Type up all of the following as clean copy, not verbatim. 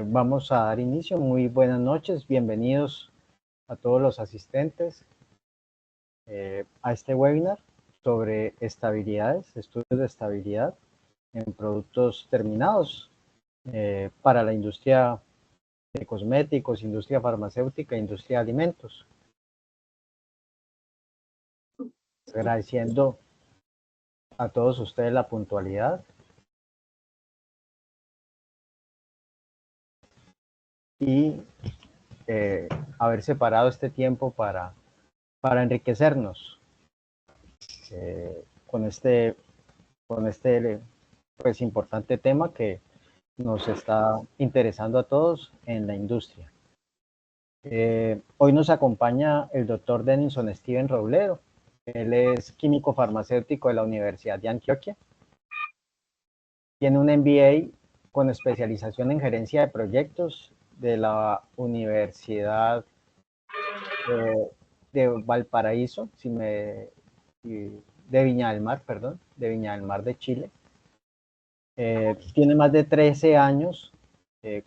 Vamos a dar inicio. Muy buenas noches, bienvenidos a todos los asistentes a este webinar sobre estabilidades, estudios de estabilidad en productos terminados para la industria de cosméticos, industria farmacéutica, industria de alimentos. Agradeciendo a todos ustedes la puntualidad y haber separado este tiempo para enriquecernos con este pues importante tema que nos está interesando a todos en la industria. Hoy nos acompaña el doctor Denison Steven Robledo. Él es químico farmacéutico de la Universidad de Antioquia. Tiene un MBA con especialización en gerencia de proyectos de la Universidad de Valparaíso, de Viña del Mar, perdón, de Viña del Mar de Chile. Tiene más de 13 años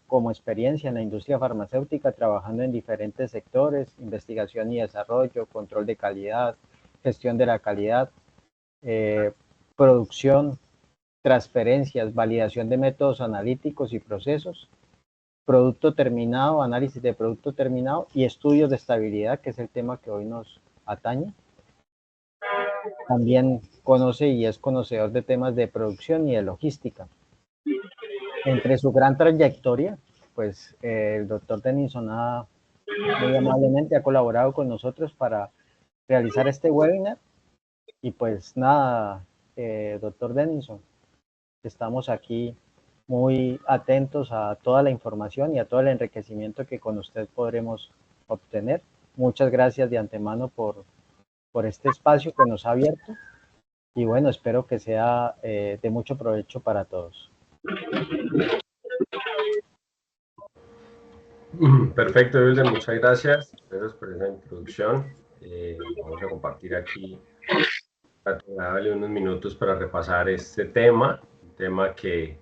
como experiencia en la industria farmacéutica, trabajando en diferentes sectores: investigación y desarrollo, control de calidad, gestión de la calidad, producción, transferencias, validación de métodos analíticos y procesos, producto terminado, análisis de producto terminado y estudios de estabilidad, que es el tema que hoy nos atañe. También conoce y es conocedor de temas de producción y de logística. Entre su gran trayectoria, pues el doctor Denison muy amablemente ha colaborado con nosotros para realizar este webinar. Y pues nada, doctor Denison, estamos aquí muy atentos a toda la información y a todo el enriquecimiento que con usted podremos obtener. Muchas gracias de antemano por este espacio que nos ha abierto. Y bueno, espero que sea de mucho provecho para todos. Perfecto, Wilder, muchas gracias. Gracias por esa introducción. Vamos a compartir aquí, darle unos minutos para repasar este tema, un tema que,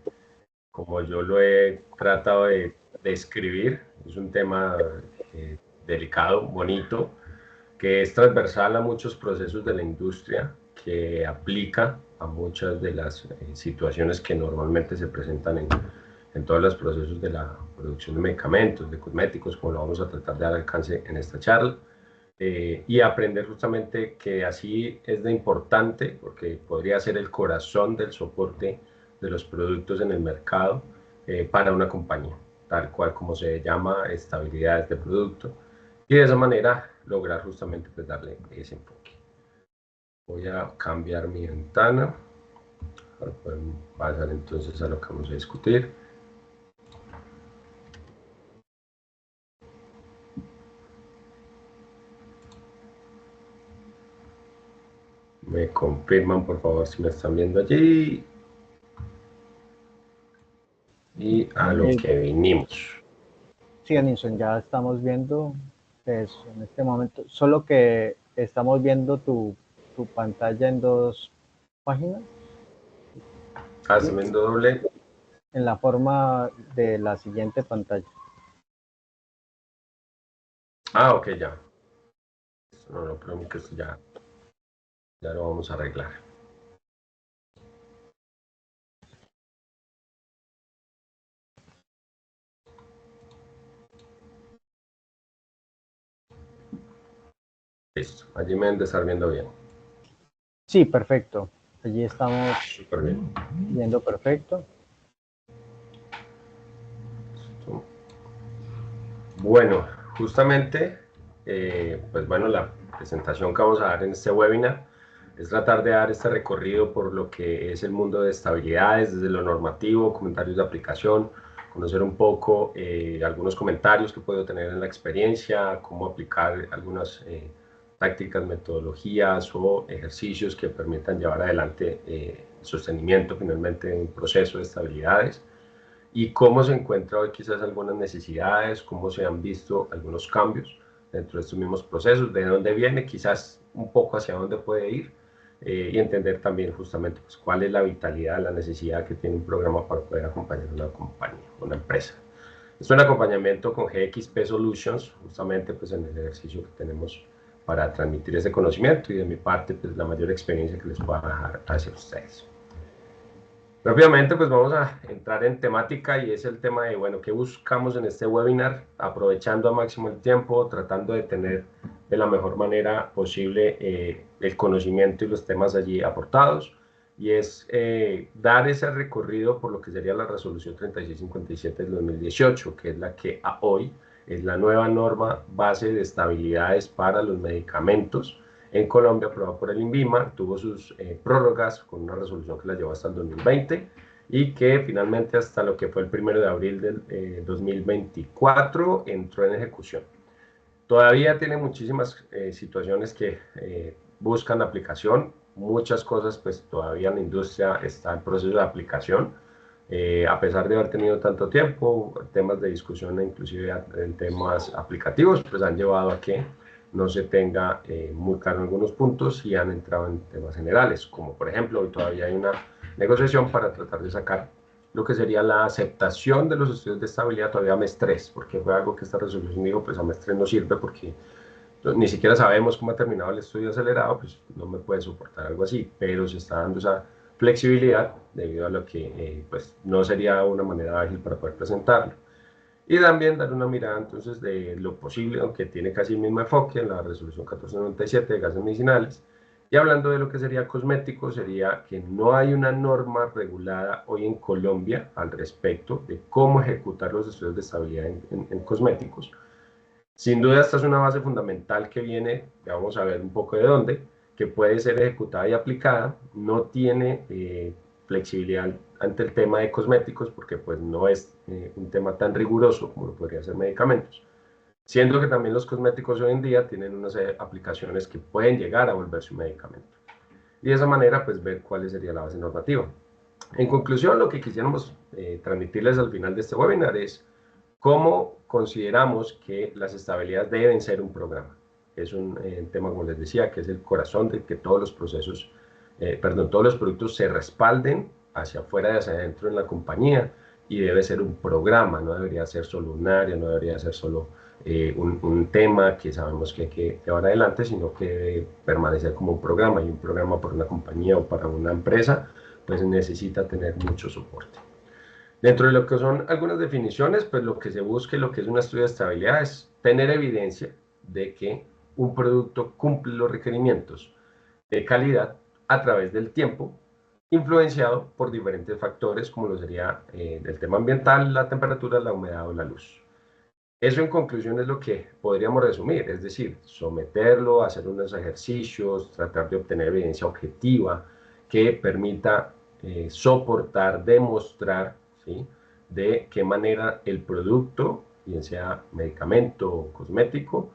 como yo lo he tratado de describir, es un tema delicado, bonito, que es transversal a muchos procesos de la industria, que aplica a muchas de las situaciones que normalmente se presentan en todos los procesos de la producción de medicamentos, de cosméticos, como lo vamos a tratar de dar alcance en esta charla, y aprender justamente que así es de importante, porque podría ser el corazón del soporte de los productos en el mercado para una compañía, tal cual como se llama estabilidad de producto, y de esa manera lograr justamente pues darle ese enfoque. Voy a cambiar mi ventana para poder pasar entonces a lo que vamos a discutir. Me confirman, por favor, si me están viendo allí. Y a lo que vinimos. Sí, Denison, ya estamos viendo eso en este momento, solo que estamos viendo tu pantalla en dos páginas. Hazme en doble. En la forma de la siguiente pantalla. Ah, ok, ya. No, no, pero que esto ya lo vamos a arreglar. Listo, allí me deben de estar viendo bien. Sí, perfecto. Allí estamos bien. Viendo perfecto. Listo. Bueno, justamente, pues bueno, la presentación que vamos a dar en este webinar es tratar de dar este recorrido por lo que es el mundo de estabilidades, desde lo normativo, comentarios de aplicación, conocer un poco algunos comentarios que puedo tener en la experiencia, cómo aplicar algunas tácticas, metodologías o ejercicios que permitan llevar adelante el sostenimiento finalmente de un proceso de estabilidades, y cómo se encuentran hoy quizás algunas necesidades, cómo se han visto algunos cambios dentro de estos mismos procesos, de dónde viene, quizás un poco hacia dónde puede ir, y entender también justamente pues, cuál es la vitalidad, la necesidad que tiene un programa para poder acompañar a una compañía, una empresa. Es un acompañamiento con GXP Solutions, justamente pues en el ejercicio que tenemos para transmitir ese conocimiento y de mi parte pues la mayor experiencia que les pueda dejar hacia ustedes. Rápidamente pues vamos a entrar en temática y es el tema de, bueno, ¿qué buscamos en este webinar? Aprovechando al máximo el tiempo, tratando de tener de la mejor manera posible el conocimiento y los temas allí aportados, y es dar ese recorrido por lo que sería la resolución 3657 del 2018, que es la que a hoy es la nueva norma base de estabilidades para los medicamentos en Colombia, aprobada por el INVIMA, tuvo sus prórrogas con una resolución que la llevó hasta el 2020 y que finalmente hasta lo que fue el 1 de abril del 2024 entró en ejecución. Todavía tiene muchísimas situaciones que buscan aplicación, muchas cosas pues todavía la industria está en proceso de aplicación, a pesar de haber tenido tanto tiempo, temas de discusión inclusive en temas aplicativos pues han llevado a que no se tenga muy claro en algunos puntos y han entrado en temas generales, como por ejemplo hoy todavía hay una negociación para tratar de sacar lo que sería la aceptación de los estudios de estabilidad todavía a mes 3, porque fue algo que esta resolución dijo, pues a mes 3 no sirve porque ni siquiera sabemos cómo ha terminado el estudio acelerado, pues no me puede soportar algo así, pero se está dando esa flexibilidad debido a lo que pues no sería una manera ágil para poder presentarlo. Y también dar una mirada entonces de lo posible, aunque tiene casi el mismo enfoque en la resolución 1497 de gases medicinales. Y hablando de lo que sería cosmético, sería que no hay una norma regulada hoy en Colombia al respecto de cómo ejecutar los estudios de estabilidad en cosméticos. Sin duda esta es una base fundamental que viene, ya vamos a ver un poco de dónde, que puede ser ejecutada y aplicada, no tiene flexibilidad ante el tema de cosméticos porque pues no es un tema tan riguroso como lo podría ser medicamentos, siendo que también los cosméticos hoy en día tienen unas aplicaciones que pueden llegar a volverse un medicamento. Y de esa manera pues ver cuál sería la base normativa. En conclusión, lo que quisiéramos transmitirles al final de este webinar es cómo consideramos que las estabilidades deben ser un programa. Es un tema, como les decía, que es el corazón de que todos los procesos, todos los productos se respalden hacia afuera y hacia adentro en la compañía, y debe ser un programa, no debería ser solo un área, no debería ser solo un tema que sabemos que hay que llevar adelante, sino que debe permanecer como un programa, y un programa para una compañía o para una empresa, pues necesita tener mucho soporte. Dentro de lo que son algunas definiciones, pues lo que se busca y lo que es un estudio de estabilidad es tener evidencia de que un producto cumple los requerimientos de calidad a través del tiempo, influenciado por diferentes factores como lo sería el tema ambiental, la temperatura, la humedad o la luz. Eso en conclusión es lo que podríamos resumir, es decir, someterlo, hacer unos ejercicios, tratar de obtener evidencia objetiva que permita soportar, demostrar, ¿sí?, de qué manera el producto, bien sea medicamento o cosmético,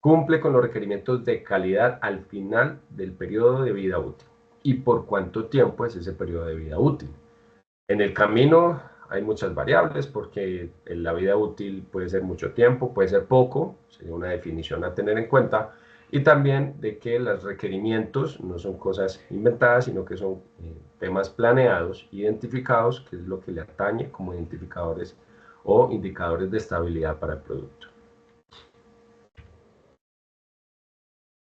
cumple con los requerimientos de calidad al final del periodo de vida útil y por cuánto tiempo es ese periodo de vida útil. En el camino hay muchas variables porque la vida útil puede ser mucho tiempo, puede ser poco, sería una definición a tener en cuenta, y también de que los requerimientos no son cosas inventadas, sino que son temas planeados, identificados, que es lo que le atañe como identificadores o indicadores de estabilidad para el producto.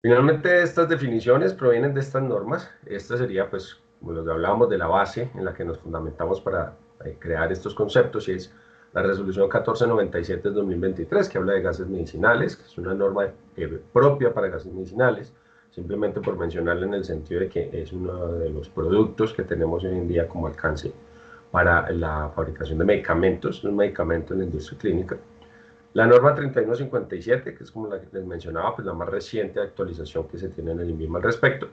Finalmente, estas definiciones provienen de estas normas. Esta sería, pues, como lo que hablábamos de la base en la que nos fundamentamos para crear estos conceptos, y es la resolución 1497 de 2023, que habla de gases medicinales, que es una norma propia para gases medicinales, simplemente por mencionarla en el sentido de que es uno de los productos que tenemos hoy en día como alcance para la fabricación de medicamentos, un medicamento en la industria clínica. La norma 3157, que es como la que les mencionaba, pues la más reciente actualización que se tiene en el INVIMA al respecto.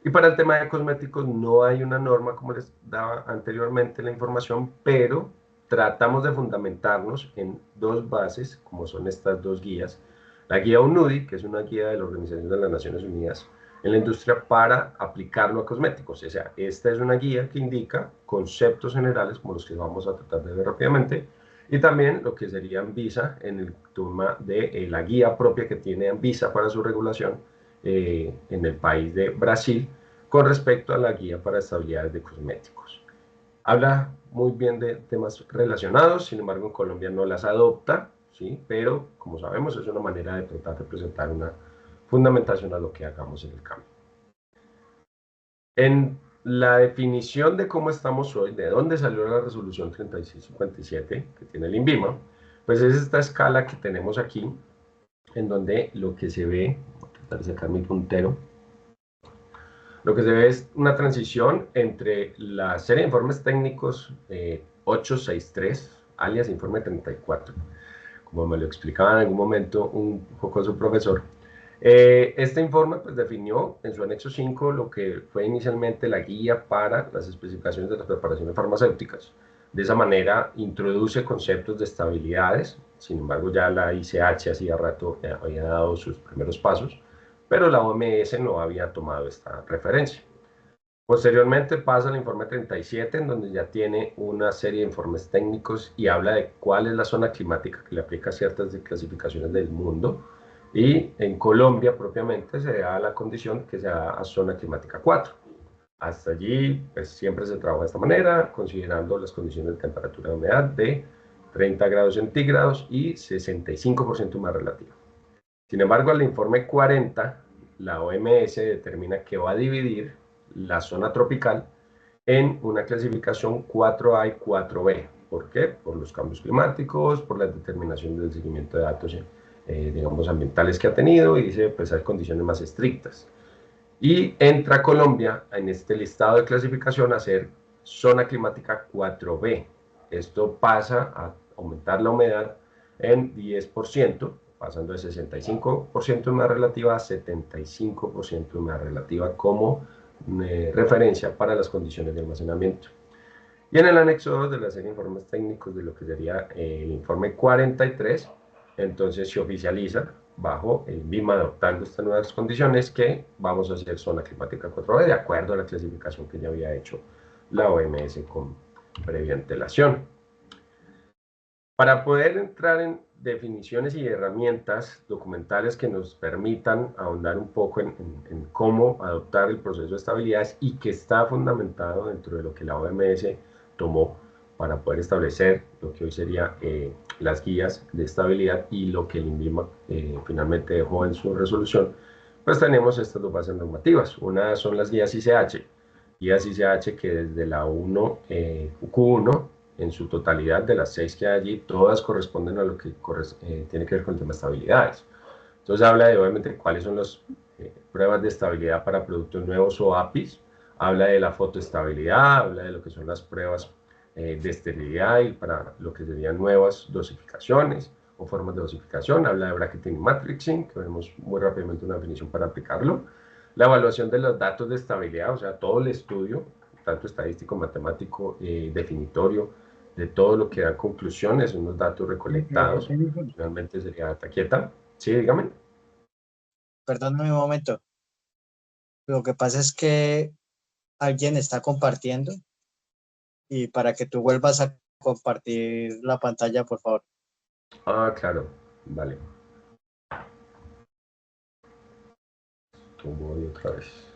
Y para el tema de cosméticos no hay una norma, como les daba anteriormente la información, pero tratamos de fundamentarnos en dos bases, como son estas dos guías. La guía UNUDI, que es una guía de la Organización de las Naciones Unidas en la industria para aplicarlo a cosméticos. O sea, esta es una guía que indica conceptos generales, como los que vamos a tratar de ver rápidamente, y también lo que sería ANVISA en el tema de la guía propia que tiene ANVISA para su regulación en el país de Brasil con respecto a la guía para estabilidades de cosméticos. Habla muy bien de temas relacionados, sin embargo en Colombia no las adopta, ¿sí? Pero como sabemos es una manera de tratar de presentar una fundamentación a lo que hagamos en el campo. En la definición de cómo estamos hoy, de dónde salió la resolución 3657 que tiene el INVIMA, pues es esta escala que tenemos aquí, en donde lo que se ve, voy a tratar de sacar mi puntero, lo que se ve es una transición entre la serie de informes técnicos 863, alias informe 34, como me lo explicaba en algún momento un jocoso profesor. Este informe pues, definió en su anexo 5 lo que fue inicialmente la guía para las especificaciones de las preparaciones farmacéuticas. De esa manera introduce conceptos de estabilidades, sin embargo ya la ICH hacía rato había dado sus primeros pasos, pero la OMS no había tomado esta referencia. Posteriormente pasa al informe 37, en donde ya tiene una serie de informes técnicos y habla de cuál es la zona climática que le aplica a ciertas clasificaciones del mundo. Y en Colombia propiamente se da la condición que sea a zona climática 4. Hasta allí, pues siempre se trabaja de esta manera, considerando las condiciones de temperatura de humedad de 30 grados centígrados y 65% más relativa. Sin embargo, al informe 40, la OMS determina que va a dividir la zona tropical en una clasificación 4A y 4B. ¿Por qué? Por los cambios climáticos, por la determinación del seguimiento de datos, digamos, ambientales que ha tenido, y dice, pues hay condiciones más estrictas. Y entra Colombia en este listado de clasificación a ser zona climática 4B. Esto pasa a aumentar la humedad en 10%, pasando de 65% de humedad relativa a 75% de humedad relativa como referencia para las condiciones de almacenamiento. Y en el anexo 2 de la serie de informes técnicos de lo que sería el informe 43, entonces se oficializa bajo el BIMA adoptando estas nuevas condiciones que vamos a hacer zona climática 4B de acuerdo a la clasificación que ya había hecho la OMS con previa antelación. Para poder entrar en definiciones y herramientas documentales que nos permitan ahondar un poco en cómo adoptar el proceso de estabilidad y que está fundamentado dentro de lo que la OMS tomó para poder establecer lo que hoy sería las guías de estabilidad y lo que el INVIMA finalmente dejó en su resolución, pues tenemos estas dos bases normativas. Una son las guías ICH que desde la 1, Q1, en su totalidad de las 6 que hay allí, todas corresponden a lo que tiene que ver con el tema de estabilidades. Entonces habla de obviamente cuáles son las pruebas de estabilidad para productos nuevos o APIs, habla de la fotoestabilidad, habla de lo que son las pruebas de esterilidad y para lo que serían nuevas dosificaciones o formas de dosificación, habla de bracketing y matrixing, que veremos muy rápidamente una definición para aplicarlo, la evaluación de los datos de estabilidad, o sea, todo el estudio, tanto estadístico, matemático, definitorio, de todo lo que da conclusiones, unos datos recolectados, finalmente sería data quieta. Sí, dígame. Perdóname un momento. Lo que pasa es que alguien está compartiendo y para que tú vuelvas a compartir la pantalla, por favor. Ah, claro, vale. Voy otra vez.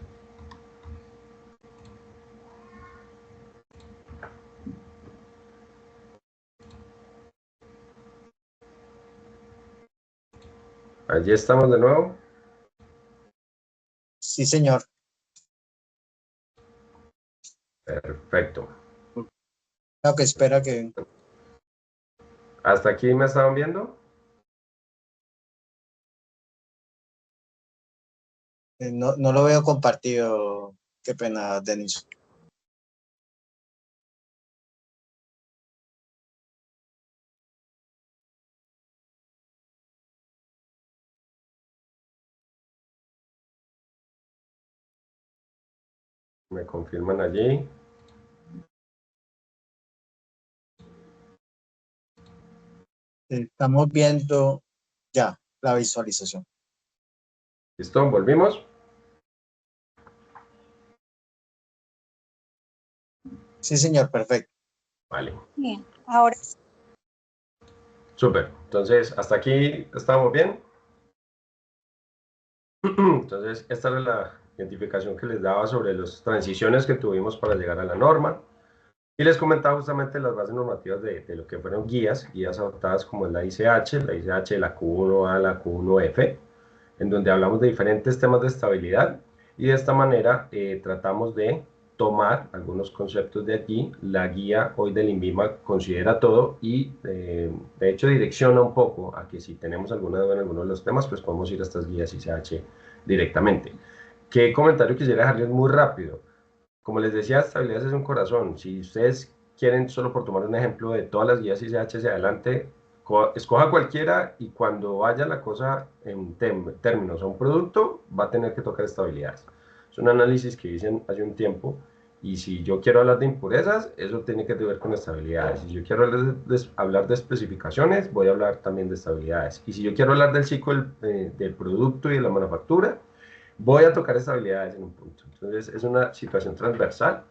Allí estamos de nuevo. Sí, señor. Perfecto. Lo que espera que... ¿Hasta aquí me estaban viendo? No lo veo compartido. Qué pena, Denis. Me confirman allí. Estamos viendo ya la visualización. ¿Listo? ¿Volvimos? Sí, señor, perfecto. Vale. Bien, ahora sí. Súper. Entonces, hasta aquí estamos bien. Entonces, esta era la identificación que les daba sobre las transiciones que tuvimos para llegar a la norma. Y les comentaba justamente las bases normativas de lo que fueron guías adoptadas como es la ICH de la Q1A, la Q1F, en donde hablamos de diferentes temas de estabilidad y de esta manera tratamos de tomar algunos conceptos de allí. La guía hoy del INVIMA considera todo y de hecho direcciona un poco a que si tenemos alguna duda en alguno de los temas, pues podemos ir a estas guías ICH directamente. ¿Qué comentario quisiera dejarles muy rápido? Como les decía, estabilidad es un corazón. Si ustedes quieren, solo por tomar un ejemplo de todas las guías ICH hacia adelante, escoja cualquiera y cuando vaya la cosa en términos a un producto, va a tener que tocar estabilidades. Es un análisis que hice hace un tiempo y si yo quiero hablar de impurezas, eso tiene que ver con estabilidades. Si yo quiero hablar de especificaciones, voy a hablar también de estabilidades. Y si yo quiero hablar del ciclo del producto y de la manufactura, voy a tocar estabilidades en un punto. Entonces es una situación transversal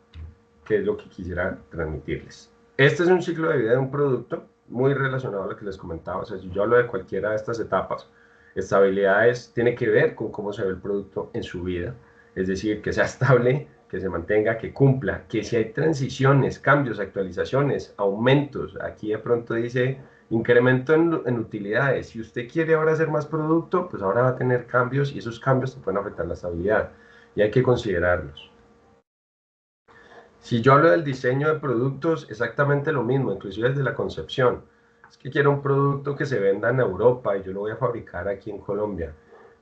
que es lo que quisiera transmitirles. Este es un ciclo de vida de un producto muy relacionado a lo que les comentaba. O sea, si yo hablo de cualquiera de estas etapas, estabilidades tiene que ver con cómo se ve el producto en su vida. Es decir, que sea estable, que se mantenga, que cumpla, que si hay transiciones, cambios, actualizaciones, aumentos, aquí de pronto dice incremento en utilidades. Si usted quiere ahora hacer más producto, pues ahora va a tener cambios y esos cambios pueden afectar la estabilidad y hay que considerarlos. Si yo hablo del diseño de productos, exactamente lo mismo, inclusive desde la concepción. Es que quiero un producto que se venda en Europa y yo lo voy a fabricar aquí en Colombia.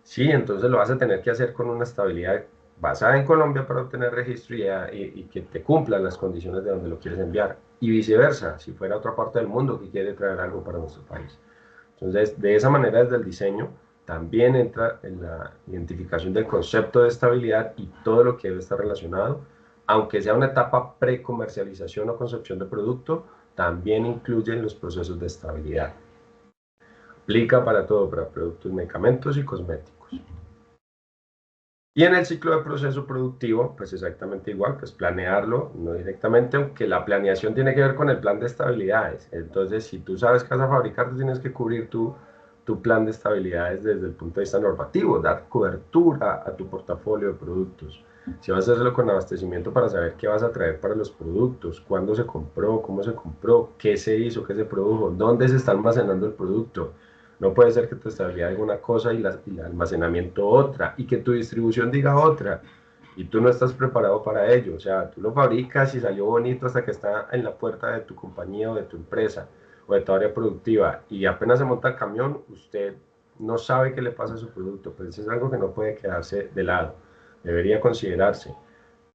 Sí, entonces lo vas a tener que hacer con una estabilidad basada en Colombia para obtener registro y que te cumplan las condiciones de donde lo quieres enviar. Y viceversa, si fuera otra parte del mundo que quiere traer algo para nuestro país. Entonces, de esa manera, desde el diseño, también entra en la identificación del concepto de estabilidad y todo lo que debe estar relacionado, aunque sea una etapa pre-comercialización o concepción de producto, también incluyen los procesos de estabilidad. Aplica para todo, para productos, medicamentos y cosméticos. Y en el ciclo de proceso productivo, pues exactamente igual, pues planearlo, no directamente, aunque la planeación tiene que ver con el plan de estabilidades. Entonces, si tú sabes que vas a fabricar, tú tienes que cubrir tu plan de estabilidades desde el punto de vista normativo, dar cobertura a tu portafolio de productos. Si vas a hacerlo con abastecimiento para saber qué vas a traer para los productos, cuándo se compró, cómo se compró, qué se hizo, qué se produjo, dónde se está almacenando el producto. No puede ser que tu estabilidad diga una cosa y el almacenamiento otra, y que tu distribución diga otra, y tú no estás preparado para ello. O sea, tú lo fabricas y salió bonito hasta que está en la puerta de tu compañía o de tu empresa o de tu área productiva, y apenas se monta el camión, usted no sabe qué le pasa a su producto. Pues eso es algo que no puede quedarse de lado, debería considerarse.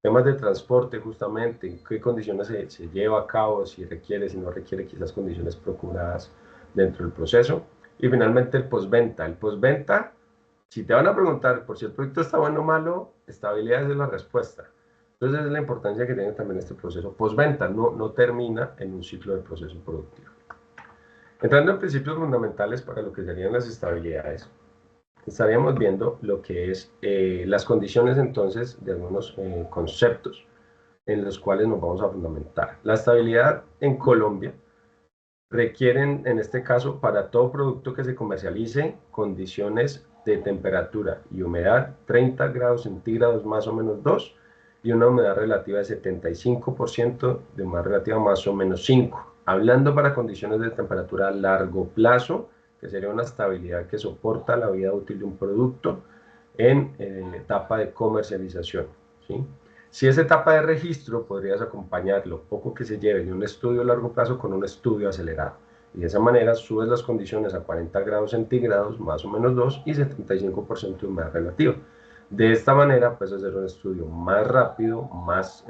Temas de transporte, justamente, en qué condiciones se lleva a cabo, si requiere, si no requiere, quizás condiciones procuradas dentro del proceso. Y finalmente el postventa. El postventa, si te van a preguntar por si el producto está bueno o malo, estabilidad es la respuesta. Entonces es la importancia que tiene también este proceso postventa, no termina en un ciclo de proceso productivo. Entrando en principios fundamentales para lo que serían las estabilidades, estaríamos viendo lo que es las condiciones entonces de algunos conceptos en los cuales nos vamos a fundamentar. La estabilidad en Colombia requieren, en este caso, para todo producto que se comercialice, condiciones de temperatura y humedad 30 grados centígrados más o menos 2 y una humedad relativa de 75%, de humedad relativa más o menos 5. Hablando para condiciones de temperatura a largo plazo, que sería una estabilidad que soporta la vida útil de un producto en etapa de comercialización, ¿sí? Si es etapa de registro, podrías acompañar lo poco que se lleve de un estudio a largo plazo con un estudio acelerado. Y de esa manera subes las condiciones a 40 grados centígrados, más o menos 2, y 75% de humedad relativa. De esta manera puedes hacer un estudio más rápido, más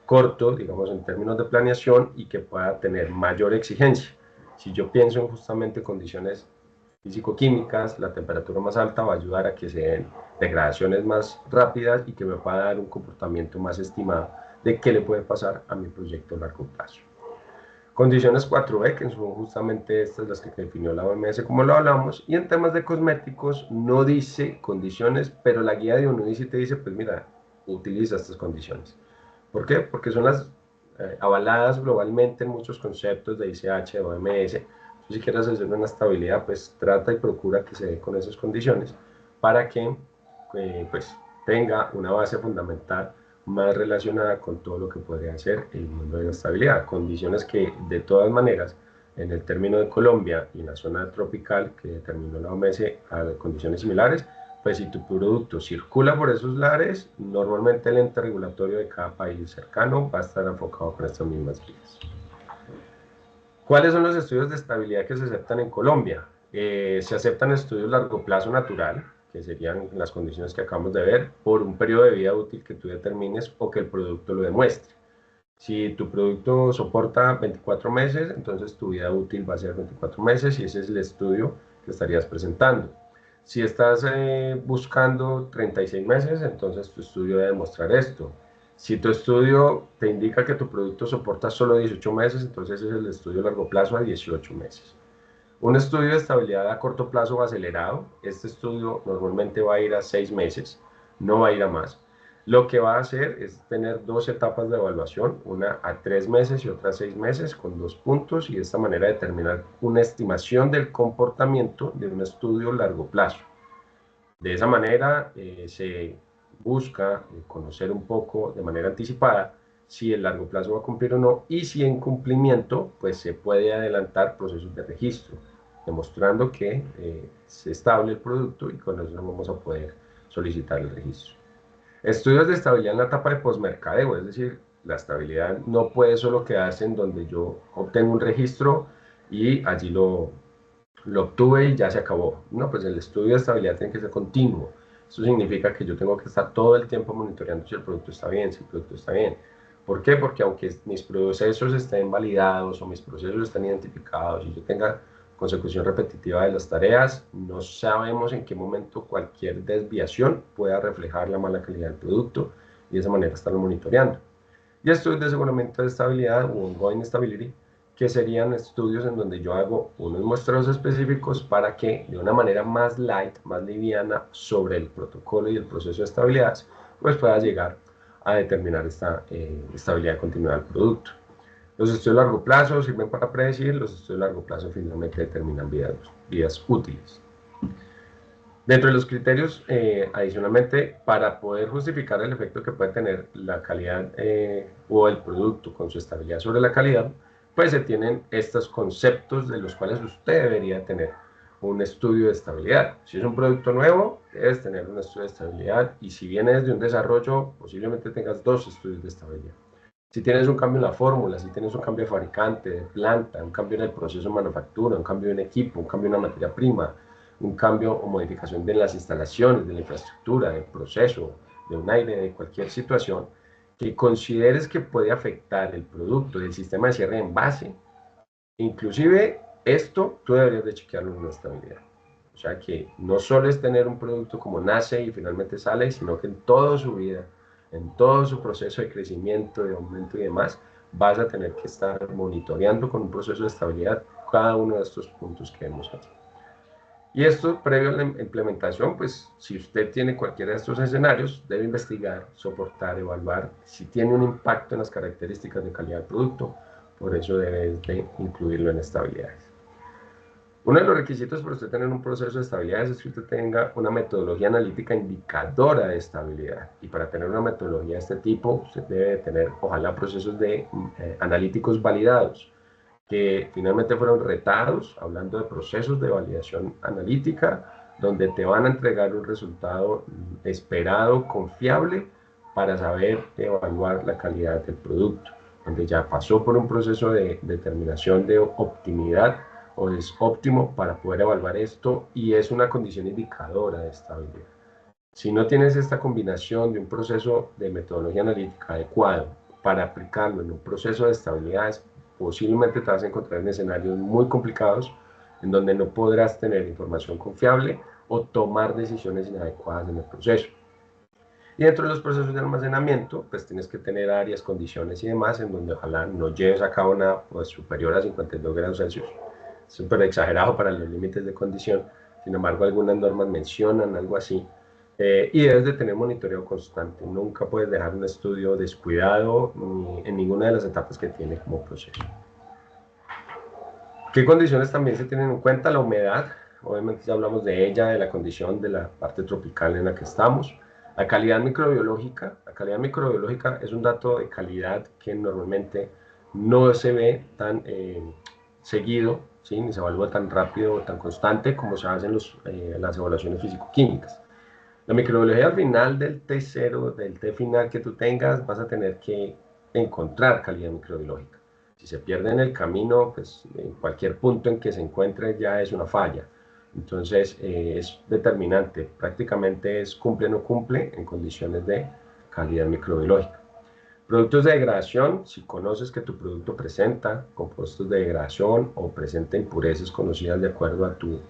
corto, digamos en términos de planeación, y que pueda tener mayor exigencia. Si yo pienso en justamente condiciones físico-químicas, la temperatura más alta va a ayudar a que se den degradaciones más rápidas y que me pueda dar un comportamiento más estimado de qué le puede pasar a mi proyecto a largo plazo. Condiciones 4B, que son justamente estas las que definió la OMS como lo hablamos, y en temas de cosméticos no dice condiciones, pero la guía de UNODI te dice, pues mira, utiliza estas condiciones. ¿Por qué? Porque son las avaladas globalmente en muchos conceptos de ICH, de OMS. Si quieres hacer una estabilidad, pues trata y procura que se dé con esas condiciones para que pues tenga una base fundamental más relacionada con todo lo que podría ser el mundo de la estabilidad, condiciones que de todas maneras en el término de Colombia y en la zona tropical que determinó la OMS a condiciones similares, pues si tu producto circula por esos lares, normalmente el ente regulatorio de cada país cercano va a estar enfocado con estas mismas vías. ¿Cuáles son los estudios de estabilidad que se aceptan en Colombia? Se aceptan estudios largo plazo natural, que serían las condiciones que acabamos de ver, por un periodo de vida útil que tú determines o que el producto lo demuestre. Si tu producto soporta 24 meses, entonces tu vida útil va a ser 24 meses y ese es el estudio que estarías presentando. Si estás buscando 36 meses, entonces tu estudio debe demostrar esto. Si tu estudio te indica que tu producto soporta solo 18 meses, entonces ese es el estudio a largo plazo a 18 meses. Un estudio de estabilidad a corto plazo o acelerado, este estudio normalmente va a ir a 6 meses, no va a ir a más. Lo que va a hacer es tener dos etapas de evaluación, una a 3 meses y otra a 6 meses, con 2 puntos, y de esta manera determinar una estimación del comportamiento de un estudio a largo plazo. De esa manera se busca conocer un poco de manera anticipada si el largo plazo va a cumplir o no, y si en cumplimiento, pues se puede adelantar procesos de registro, demostrando que es estable el producto y con eso vamos a poder solicitar el registro. Estudios de estabilidad en la etapa de posmercadeo, es decir, la estabilidad no puede solo quedarse en donde yo obtengo un registro y allí lo obtuve y ya se acabó. No, pues el estudio de estabilidad tiene que ser continuo. Eso significa que yo tengo que estar todo el tiempo monitoreando si el producto está bien, si el producto está bien. ¿Por qué? Porque aunque mis procesos estén validados o mis procesos estén identificados y yo tenga consecución repetitiva de las tareas, no sabemos en qué momento cualquier desviación pueda reflejar la mala calidad del producto y de esa manera estarlo monitoreando. Y estudios de aseguramiento de estabilidad o ongoing stability, que serían estudios en donde yo hago unos muestreos específicos para que de una manera más light, más liviana sobre el protocolo y el proceso de estabilidad, pues pueda llegar a determinar esta estabilidad continua del producto. Los estudios a largo plazo sirven para predecir, los estudios a largo plazo finalmente determinan vidas útiles. Dentro de los criterios, adicionalmente, para poder justificar el efecto que puede tener la calidad o el producto con su estabilidad sobre la calidad, pues se tienen estos conceptos de los cuales usted debería tener un estudio de estabilidad. Si es un producto nuevo, debes tener un estudio de estabilidad, y si vienes de un desarrollo, posiblemente tengas 2 estudios de estabilidad. Si tienes un cambio en la fórmula, si tienes un cambio de fabricante, de planta, un cambio en el proceso de manufactura, un cambio en equipo, un cambio en la materia prima, un cambio o modificación de las instalaciones, de la infraestructura, del proceso, de un aire, de cualquier situación que consideres que puede afectar el producto del sistema de cierre de envase, inclusive esto tú deberías de chequearlo en una estabilidad. O sea que no solo es tener un producto como nace y finalmente sale, sino que en toda su vida, en todo su proceso de crecimiento, de aumento y demás, vas a tener que estar monitoreando con un proceso de estabilidad cada uno de estos puntos que hemos hecho. Y esto, previo a la implementación, pues si usted tiene cualquiera de estos escenarios, debe investigar, soportar, evaluar si tiene un impacto en las características de calidad del producto. Por eso debe de incluirlo en estabilidades. Uno de los requisitos para usted tener un proceso de estabilidades es que usted tenga una metodología analítica indicadora de estabilidad. Y para tener una metodología de este tipo, usted debe tener, ojalá, procesos analíticos validados, que finalmente fueron retados, hablando de procesos de validación analítica, donde te van a entregar un resultado esperado, confiable, para saber evaluar la calidad del producto, donde ya pasó por un proceso de determinación de optimidad o es óptimo para poder evaluar esto, y es una condición indicadora de estabilidad. Si no tienes esta combinación de un proceso de metodología analítica adecuado para aplicarlo en un proceso de estabilidad, posiblemente te vas a encontrar en escenarios muy complicados en donde no podrás tener información confiable o tomar decisiones inadecuadas en el proceso. Y dentro de los procesos de almacenamiento, pues tienes que tener áreas, condiciones y demás en donde ojalá no lleves a cabo nada pues, superior a 52 grados Celsius. Súper exagerado para los límites de condición, sin embargo algunas normas mencionan algo así. Y debes de tener monitoreo constante, nunca puedes dejar un estudio descuidado en ninguna de las etapas que tiene como proceso. ¿Qué condiciones también se tienen en cuenta? La humedad, obviamente ya hablamos de ella, de la condición de la parte tropical en la que estamos. La calidad microbiológica es un dato de calidad que normalmente no se ve tan seguido, ¿sí? Ni se evalúa tan rápido o tan constante como se hacen las evaluaciones físico-químicas. La microbiología al final del T0, del T final que tú tengas, vas a tener que encontrar calidad microbiológica. Si se pierde en el camino, pues en cualquier punto en que se encuentre ya es una falla. Entonces es determinante, prácticamente es cumple o no cumple en condiciones de calidad microbiológica. Productos de degradación, si conoces que tu producto presenta compuestos de degradación o presenta impurezas conocidas de acuerdo a tu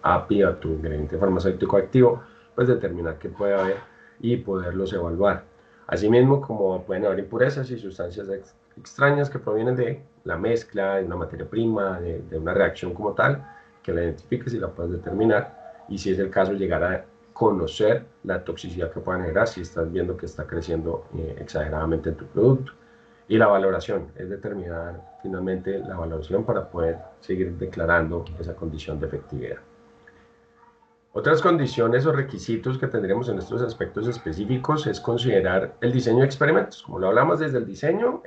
API, a tu ingrediente farmacéutico activo, pues determinar qué puede haber y poderlos evaluar. Asimismo, como pueden haber impurezas y sustancias extrañas que provienen de la mezcla, de una materia prima, de una reacción como tal, que la identifiques y la puedas determinar, y si es el caso, llegar a conocer la toxicidad que puedan generar si estás viendo que está creciendo exageradamente en tu producto. Y la valoración es determinar finalmente la valoración para poder seguir declarando esa condición de efectividad. Otras condiciones o requisitos que tendremos en estos aspectos específicos es considerar el diseño de experimentos. Como lo hablamos desde el diseño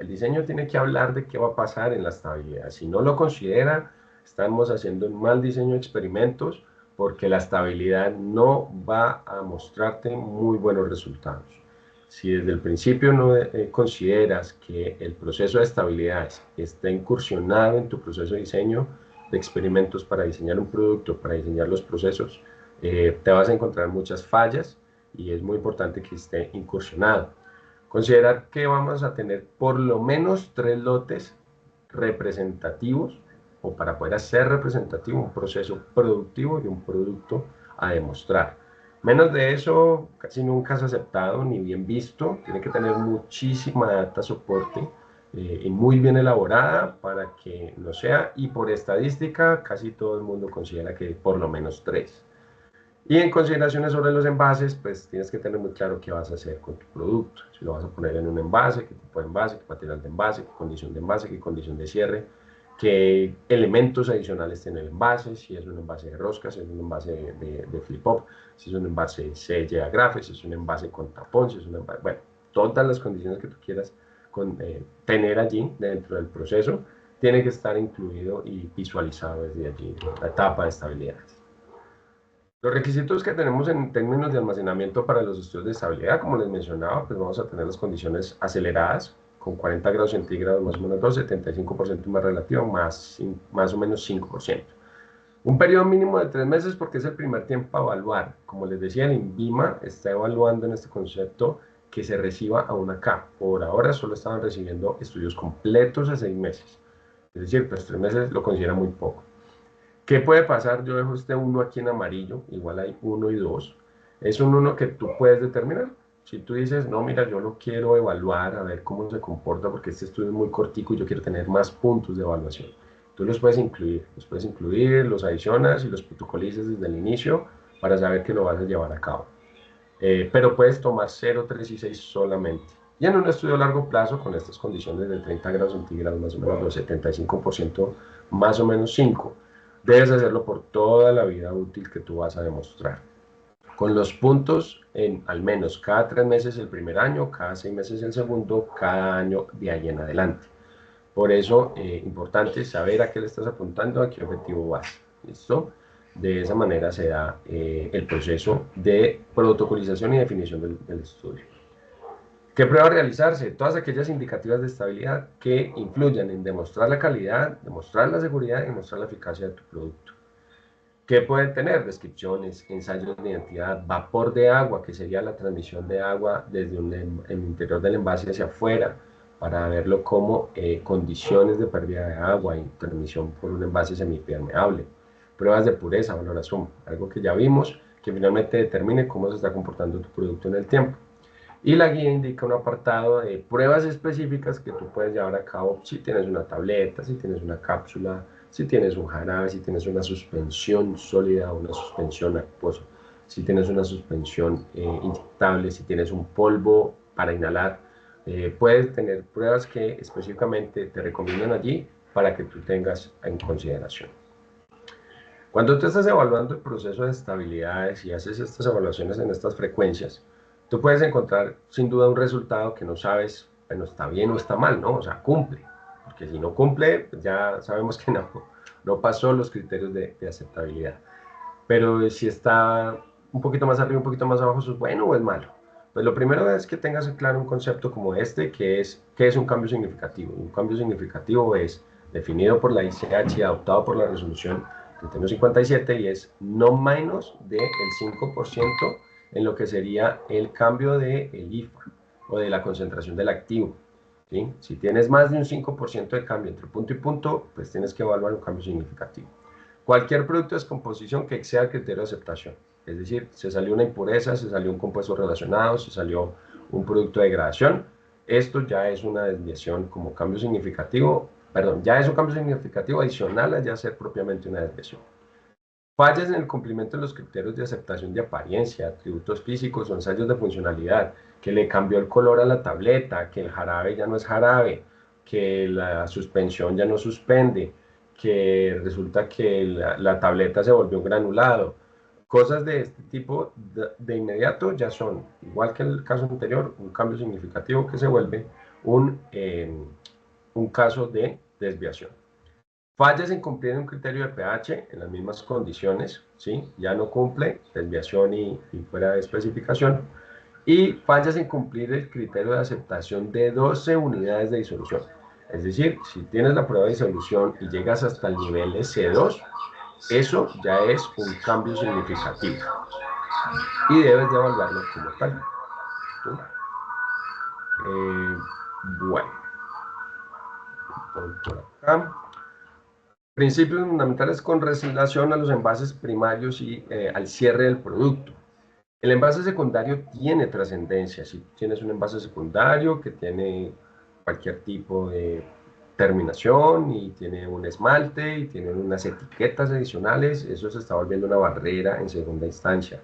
tiene que hablar de qué va a pasar en la estabilidad. Si no lo considera, estamos haciendo un mal diseño de experimentos porque la estabilidad no va a mostrarte muy buenos resultados. Si desde el principio no consideras que el proceso de estabilidad está incursionado en tu proceso de diseño de experimentos para diseñar un producto, para diseñar los procesos, te vas a encontrar muchas fallas y es muy importante que esté incursionado. Considerar que vamos a tener por lo menos 3 lotes representativos o para poder hacer representativo un proceso productivo de un producto a demostrar. Menos de eso casi nunca es aceptado ni bien visto. Tiene que tener muchísima data soporte y muy bien elaborada para que no sea, y por estadística casi todo el mundo considera que por lo menos 3. Y en consideraciones sobre los envases, pues tienes que tener muy claro qué vas a hacer con tu producto. Si lo vas a poner en un envase, qué tipo de envase, qué material de envase, qué condición de cierre, qué elementos adicionales tiene el envase, si es un envase de rosca, si es un envase de flip-up, si es un envase CJ agrafe, si es un envase con tapón, si es un envase... Bueno, todas las condiciones que tú quieras tener allí dentro del proceso, tiene que estar incluido y visualizado desde allí, la etapa de estabilidad. Los requisitos que tenemos en términos de almacenamiento para los estudios de estabilidad, como les mencionaba, pues vamos a tener las condiciones aceleradas, con 40 grados centígrados más o menos 2, 75% más relativo, más o menos 5%. Un periodo mínimo de 3 meses porque es el primer tiempo a evaluar. Como les decía, el INVIMA está evaluando en este concepto que se reciba a una K. Por ahora solo estaban recibiendo estudios completos a 6 meses. Es decir, pues 3 meses lo considera muy poco. ¿Qué puede pasar? Yo dejo este 1 aquí en amarillo, igual hay 1 y 2. Es un 1 que tú puedes determinar. Si tú dices, no, mira, yo lo quiero evaluar, a ver cómo se comporta, porque este estudio es muy cortico y yo quiero tener más puntos de evaluación. Tú los puedes incluir, los adicionas y los protocolizas desde el inicio para saber que lo vas a llevar a cabo. Pero puedes tomar 0, 3 y 6 solamente. Y en un estudio a largo plazo, con estas condiciones de 30 grados centígrados más o menos, los 75% más o menos 5, debes hacerlo por toda la vida útil que tú vas a demostrar. Con los puntos en al menos cada 3 meses el primer año, cada 6 meses el segundo, cada año de ahí en adelante. Por eso, importante saber a qué le estás apuntando, a qué objetivo vas. ¿Listo? De esa manera se da el proceso de protocolización y definición del estudio. ¿Qué pruebas realizarse? Todas aquellas indicativas de estabilidad que influyan en demostrar la calidad, demostrar la seguridad y demostrar la eficacia de tu producto. ¿Qué pueden tener? Descripciones, ensayos de identidad, vapor de agua, que sería la transmisión de agua desde el interior del envase hacia afuera, para verlo como condiciones de pérdida de agua y transmisión por un envase semipermeable. Pruebas de pureza, valoración, algo que ya vimos, que finalmente determine cómo se está comportando tu producto en el tiempo. Y la guía indica un apartado de pruebas específicas que tú puedes llevar a cabo si tienes una tableta, si tienes una cápsula, si tienes un jarabe, si tienes una suspensión sólida o una suspensión acuosa, si tienes una suspensión inyectable, si tienes un polvo para inhalar. Puedes tener pruebas que específicamente te recomiendan allí para que tú tengas en consideración. Cuando tú estás evaluando el proceso de estabilidades y haces estas evaluaciones en estas frecuencias, tú puedes encontrar sin duda un resultado que no sabes, bueno, está bien o está mal, ¿no? O sea, cumple. Porque si no cumple, pues ya sabemos que no pasó los criterios de aceptabilidad. Pero si está un poquito más arriba, un poquito más abajo, ¿eso es bueno o es malo? Pues lo primero es que tengas claro un concepto como este, que es ¿qué es un cambio significativo? Un cambio significativo es definido por la ICH y adoptado por la resolución 3157 y es no menos del 5% en lo que sería el cambio del IFA o de la concentración del activo. ¿Sí? Si tienes más de un 5% de cambio entre punto y punto, pues tienes que evaluar un cambio significativo. Cualquier producto de descomposición que exceda el criterio de aceptación. Es decir, se salió una impureza, se salió un compuesto relacionado, se salió un producto de degradación. Esto ya es una desviación como cambio significativo, perdón, ya es un cambio significativo adicional a ya ser propiamente una desviación. Fallas en el cumplimiento de los criterios de aceptación de apariencia, atributos físicos o ensayos de funcionalidad, que le cambió el color a la tableta, que el jarabe ya no es jarabe, que la suspensión ya no suspende, que resulta que la tableta se volvió un granulado. Cosas de este tipo de inmediato ya son, igual que el caso anterior, un cambio significativo que se vuelve un caso de desviación. Fallas en cumplir un criterio de pH en las mismas condiciones, ¿sí? Ya no cumple, desviación y fuera de especificación. Y fallas en cumplir el criterio de aceptación de 12 unidades de disolución. Es decir, si tienes la prueba de disolución y llegas hasta el nivel S2, eso ya es un cambio significativo. Y debes de evaluarlo como tal. ¿Sí? Bueno. Por acá. Principios fundamentales con relación a los envases primarios y al cierre del producto. El envase secundario tiene trascendencia. Si tienes un envase secundario que tiene cualquier tipo de terminación y tiene un esmalte y tiene unas etiquetas adicionales, eso se está volviendo una barrera en segunda instancia.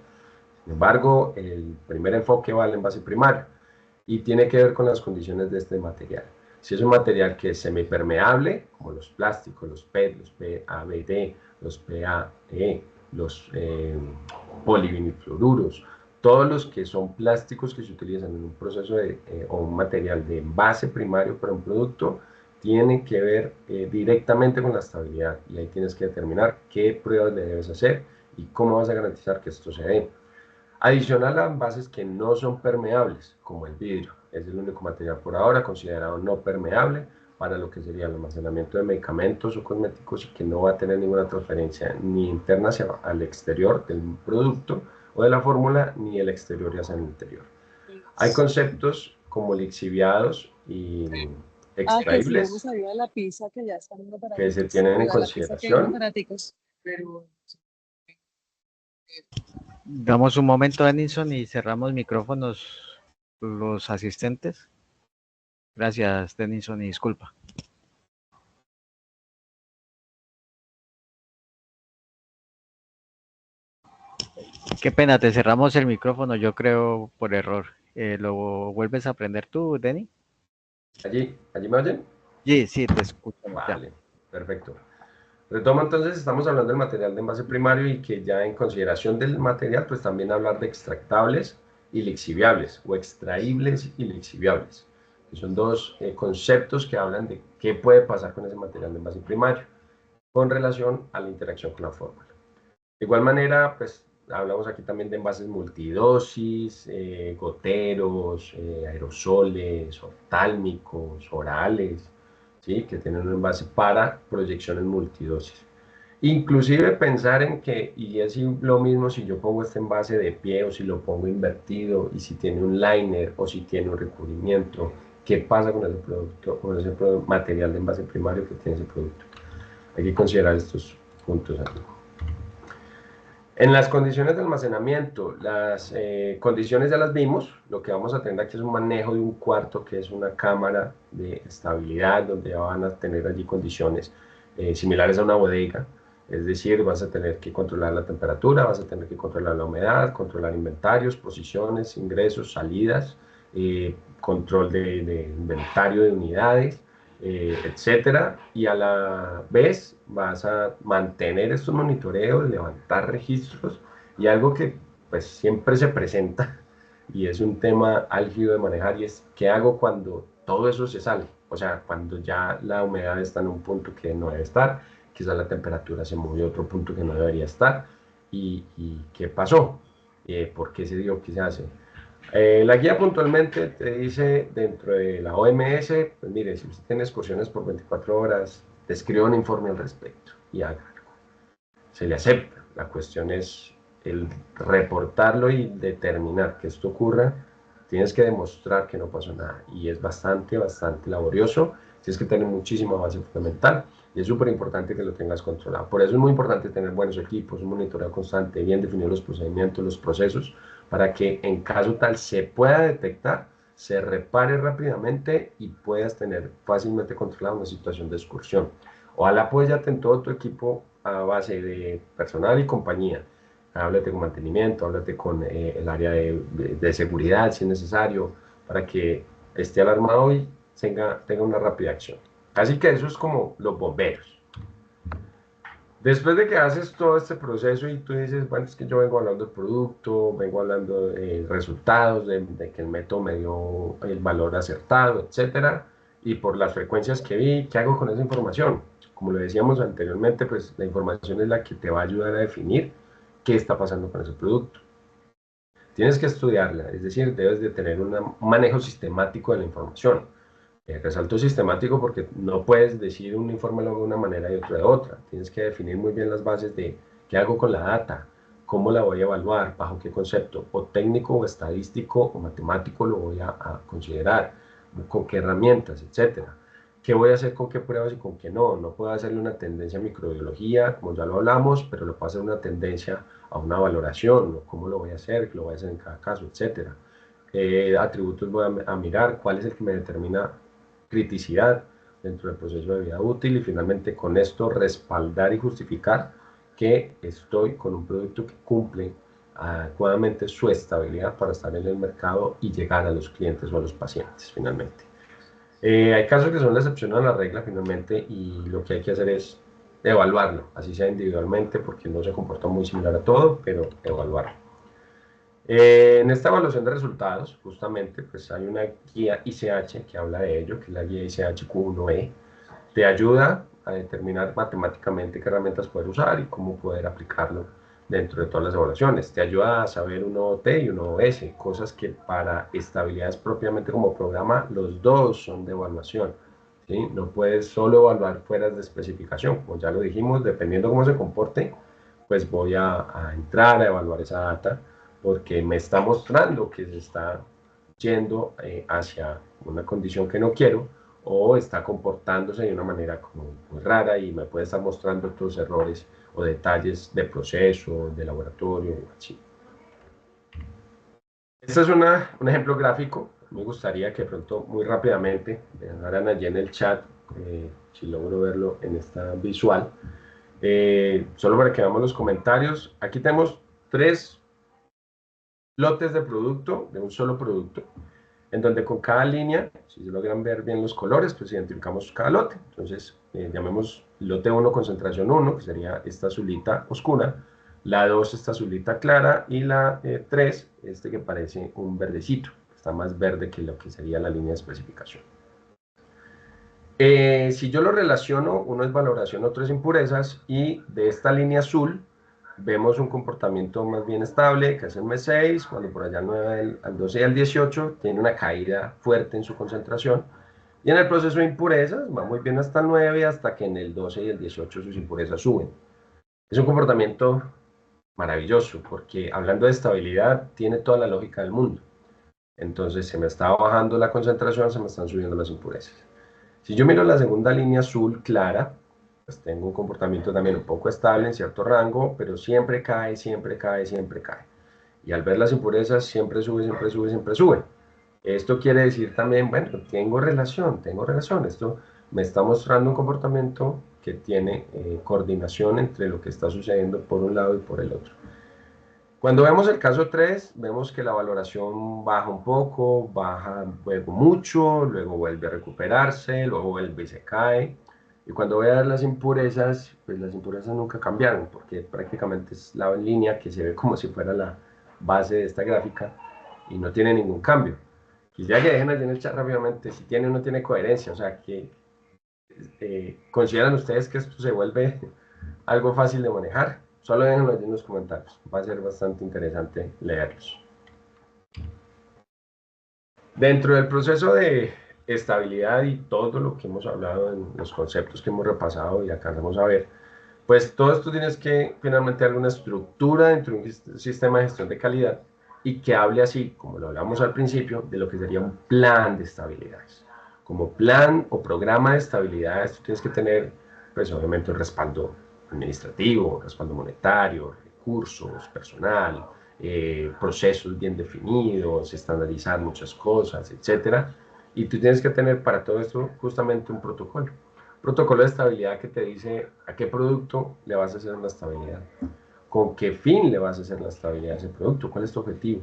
Sin embargo, el primer enfoque va al envase primario y tiene que ver con las condiciones de este material. Si es un material que es semipermeable, como los plásticos, los PET, los PABD, los PAE, los polivinilfluoruros, todos los que son plásticos que se utilizan en un proceso o un material de envase primario para un producto, tiene que ver directamente con la estabilidad y ahí tienes que determinar qué pruebas le debes hacer y cómo vas a garantizar que esto se dé. Adicional a envases que no son permeables, como el vidrio. Es el único material por ahora considerado no permeable para lo que sería el almacenamiento de medicamentos o cosméticos y que no va a tener ninguna transferencia ni interna hacia el exterior del producto o de la fórmula, ni el exterior hacia el interior. Hay conceptos como lixiviados y extraíbles que se tienen en consideración. Damos un momento, Denison, y cerramos micrófonos los asistentes. Gracias, Denison, y disculpa. Qué pena, te cerramos el micrófono, yo creo, por error. ¿Lo vuelves a prender tú, Denny? ¿Allí me oyen? Sí, sí, te escucho. Vale, ya. Perfecto. Retomo entonces, estamos hablando del material de envase primario y que ya en consideración del material, pues también hablar de extractables y lixiviables, o extraíbles y lixiviables, que son dos conceptos que hablan de qué puede pasar con ese material de envase primario con relación a la interacción con la fórmula. De igual manera, pues hablamos aquí también de envases multidosis, goteros, aerosoles, oftálmicos, orales, ¿sí? Que tienen un envase para proyecciones multidosis. Inclusive pensar en que, y es lo mismo si yo pongo este envase de pie o si lo pongo invertido y si tiene un liner o si tiene un recubrimiento, ¿qué pasa con ese producto, con ese material de envase primario que tiene ese producto? Hay que considerar estos puntos aquí. En las condiciones de almacenamiento, las condiciones ya las vimos. Lo que vamos a tener aquí es un manejo de un cuarto que es una cámara de estabilidad donde van a tener allí condiciones similares a una bodega. Es decir, vas a tener que controlar la temperatura, vas a tener que controlar la humedad, controlar inventarios, posiciones, ingresos, salidas, control de inventario de unidades, etcétera, y a la vez vas a mantener estos monitoreos, levantar registros, y algo que pues siempre se presenta y es un tema álgido de manejar, y es ¿qué hago cuando todo eso se sale? O sea, cuando ya la humedad está en un punto que no debe estar, quizás la temperatura se movió a otro punto que no debería estar, y ¿qué pasó? ¿Por qué se dio? ¿Qué se hace? La guía puntualmente te dice dentro de la OMS, pues mire, si usted tiene excursiones por 24 horas, te escribe un informe al respecto y hágalo. Se le acepta. La cuestión es el reportarlo y determinar que esto ocurra. Tienes que demostrar que no pasó nada y es bastante laborioso. Tienes que tener muchísima base fundamental y es súper importante que lo tengas controlado. Por eso es muy importante tener buenos equipos, un monitoreo constante, bien definir los procedimientos, los procesos, para que en caso tal se pueda detectar, se repare rápidamente y puedas tener fácilmente controlada una situación de excursión. Ojalá apóyate en todo tu equipo a base de personal y compañía. Háblate con mantenimiento, háblate con el área de seguridad si es necesario, para que esté alarmado y tenga una rápida acción. Así que eso es como los bomberos. Después de que haces todo este proceso y tú dices, bueno, es que yo vengo hablando del producto, vengo hablando de resultados, de que el método me dio el valor acertado, etcétera, y por las frecuencias que vi, ¿qué hago con esa información? Como lo decíamos anteriormente, pues la información es la que te va a ayudar a definir qué está pasando con ese producto. Tienes que estudiarla, es decir, debes de tener un manejo sistemático de la información. Resalto sistemático porque no puedes decir un informe luego de una manera y otro de otra. Tienes que definir muy bien las bases de qué hago con la data, cómo la voy a evaluar, bajo qué concepto, o técnico, o estadístico, o matemático lo voy a considerar, con qué herramientas, etcétera. ¿Qué voy a hacer con qué pruebas y con qué no? No puedo hacerle una tendencia a microbiología, como ya lo hablamos, pero lo puedo hacer una tendencia a una valoración, cómo lo voy a hacer, qué lo voy a hacer en cada caso, etcétera. Atributos voy a mirar, cuál es el que me determina criticidad dentro del proceso de vida útil, y finalmente con esto respaldar y justificar que estoy con un producto que cumple adecuadamente su estabilidad para estar en el mercado y llegar a los clientes o a los pacientes finalmente. Hay casos que son la excepción a la regla finalmente, y lo que hay que hacer es evaluarlo, así sea individualmente, porque no se comporta muy similar a todo, pero evaluarlo. En esta evaluación de resultados, justamente, pues hay una guía ICH que habla de ello, que es la guía ICH Q1E. Te ayuda a determinar matemáticamente qué herramientas poder usar y cómo poder aplicarlo dentro de todas las evaluaciones. Te ayuda a saber un OT y un OS, cosas que para estabilidades propiamente como programa, los dos son de evaluación. ¿Sí? No puedes solo evaluar fuera de especificación, como ya lo dijimos, dependiendo cómo se comporte, pues voy a entrar a evaluar esa data, porque me está mostrando que se está yendo hacia una condición que no quiero, o está comportándose de una manera como muy rara y me puede estar mostrando otros errores o detalles de proceso, de laboratorio, así. Este es un ejemplo gráfico. Me gustaría que pronto, muy rápidamente, me dejaran allí en el chat, si logro verlo en esta visual, solo para que veamos los comentarios. Aquí tenemos 3 lotes de producto, de un solo producto, en donde con cada línea, si se logran ver bien los colores, pues identificamos cada lote. Entonces, llamemos lote 1 concentración 1, que sería esta azulita oscura, la 2 esta azulita clara, y la 3, este que parece un verdecito, está más verde que lo que sería la línea de especificación. Si yo lo relaciono, uno es valoración, otro es impurezas, y de esta línea azul vemos un comportamiento más bien estable, que es el mes 6, cuando por allá al 9, al 12 y al 18 tiene una caída fuerte en su concentración, y en el proceso de impurezas va muy bien hasta el 9, hasta que en el 12 y el 18 sus impurezas suben. Es un comportamiento maravilloso, porque hablando de estabilidad, tiene toda la lógica del mundo. Entonces se me está bajando la concentración, se me están subiendo las impurezas. Si yo miro la segunda línea azul clara, pues tengo un comportamiento también un poco estable en cierto rango, pero siempre cae, siempre cae, siempre cae. Y al ver las impurezas, siempre sube, siempre sube, siempre sube. Esto quiere decir también, bueno, tengo relación. Esto me está mostrando un comportamiento que tiene coordinación entre lo que está sucediendo por un lado y por el otro. Cuando vemos el caso 3, vemos que la valoración baja un poco, baja luego mucho, luego vuelve a recuperarse, luego vuelve y se cae. Y cuando voy a ver las impurezas, pues las impurezas nunca cambiaron, porque prácticamente es la línea que se ve como si fuera la base de esta gráfica y no tiene ningún cambio. Quisiera que dejen allí en el chat rápidamente si tiene o no tiene coherencia, o sea, que consideran ustedes que esto se vuelve algo fácil de manejar. Solo déjenlo allí en los comentarios, va a ser bastante interesante leerlos. Dentro del proceso de estabilidad y todo lo que hemos hablado en los conceptos que hemos repasado y alcanzamos a ver, pues todo esto tienes que finalmente dar una estructura dentro de un sistema de gestión de calidad y que hable así, como lo hablamos al principio, de lo que sería un plan de estabilidades. Como plan o programa de estabilidades, tú tienes que tener, pues obviamente, un respaldo administrativo, respaldo monetario, recursos, personal, procesos bien definidos, estandarizar muchas cosas, etcétera. Y tú tienes que tener para todo esto justamente un protocolo. Protocolo de estabilidad que te dice a qué producto le vas a hacer la estabilidad, con qué fin le vas a hacer la estabilidad a ese producto, cuál es tu objetivo,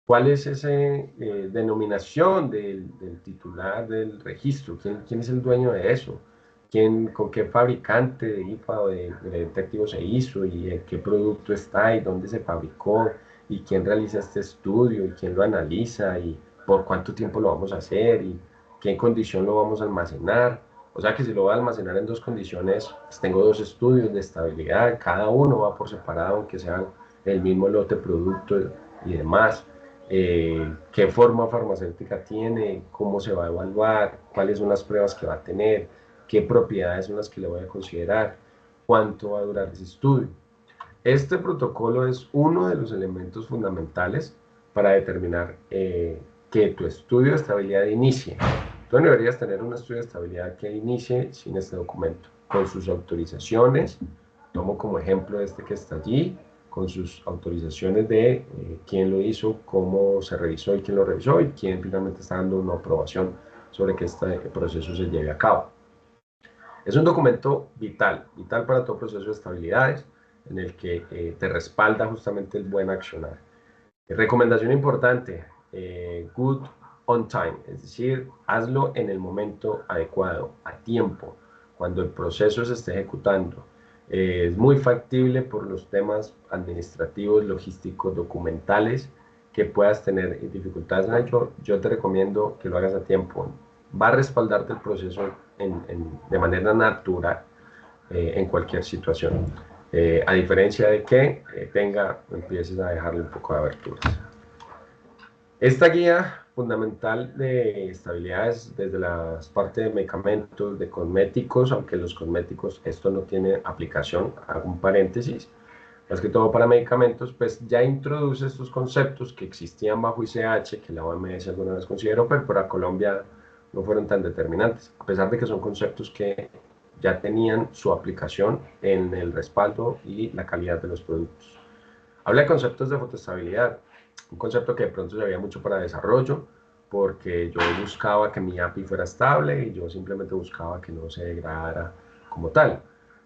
cuál es esa denominación del titular del registro, ¿quién es el dueño de eso, con qué fabricante de IFA o de detectivo se hizo y qué producto está y dónde se fabricó y quién realiza este estudio y quién lo analiza y por cuánto tiempo lo vamos a hacer y qué condición lo vamos a almacenar. O sea que si lo voy a almacenar en dos condiciones, pues tengo dos estudios de estabilidad, cada uno va por separado, aunque sean el mismo lote producto y demás. Qué forma farmacéutica tiene, cómo se va a evaluar, cuáles son las pruebas que va a tener, qué propiedades son las que le voy a considerar, cuánto va a durar ese estudio. Este protocolo es uno de los elementos fundamentales para determinar que tu estudio de estabilidad inicie. Tú no deberías tener un estudio de estabilidad que inicie sin este documento, con sus autorizaciones. Tomo como ejemplo este que está allí, con sus autorizaciones de quién lo hizo, cómo se revisó y quién lo revisó y quién finalmente está dando una aprobación sobre que este proceso se lleve a cabo. Es un documento vital para todo proceso de estabilidades en el que te respalda justamente el buen accionar. Recomendación importante, good on time, es decir, hazlo en el momento adecuado, a tiempo, cuando el proceso se esté ejecutando. Es muy factible por los temas administrativos, logísticos, documentales, que puedas tener dificultades en ello. Yo te recomiendo que lo hagas a tiempo. Va a respaldarte el proceso de manera natural en cualquier situación. A diferencia de que empieces a dejarle un poco de aberturas. Esta guía fundamental de estabilidades desde la parte de medicamentos, de cosméticos, aunque los cosméticos esto no tiene aplicación, hago un paréntesis, más que todo para medicamentos, pues ya introduce estos conceptos que existían bajo ICH, que la OMS alguna vez consideró, pero para Colombia no fueron tan determinantes, a pesar de que son conceptos que ya tenían su aplicación en el respaldo y la calidad de los productos. Habla de conceptos de fotoestabilidad, un concepto que de pronto se veía mucho para desarrollo, porque yo buscaba que mi API fuera estable y yo simplemente buscaba que no se degradara como tal.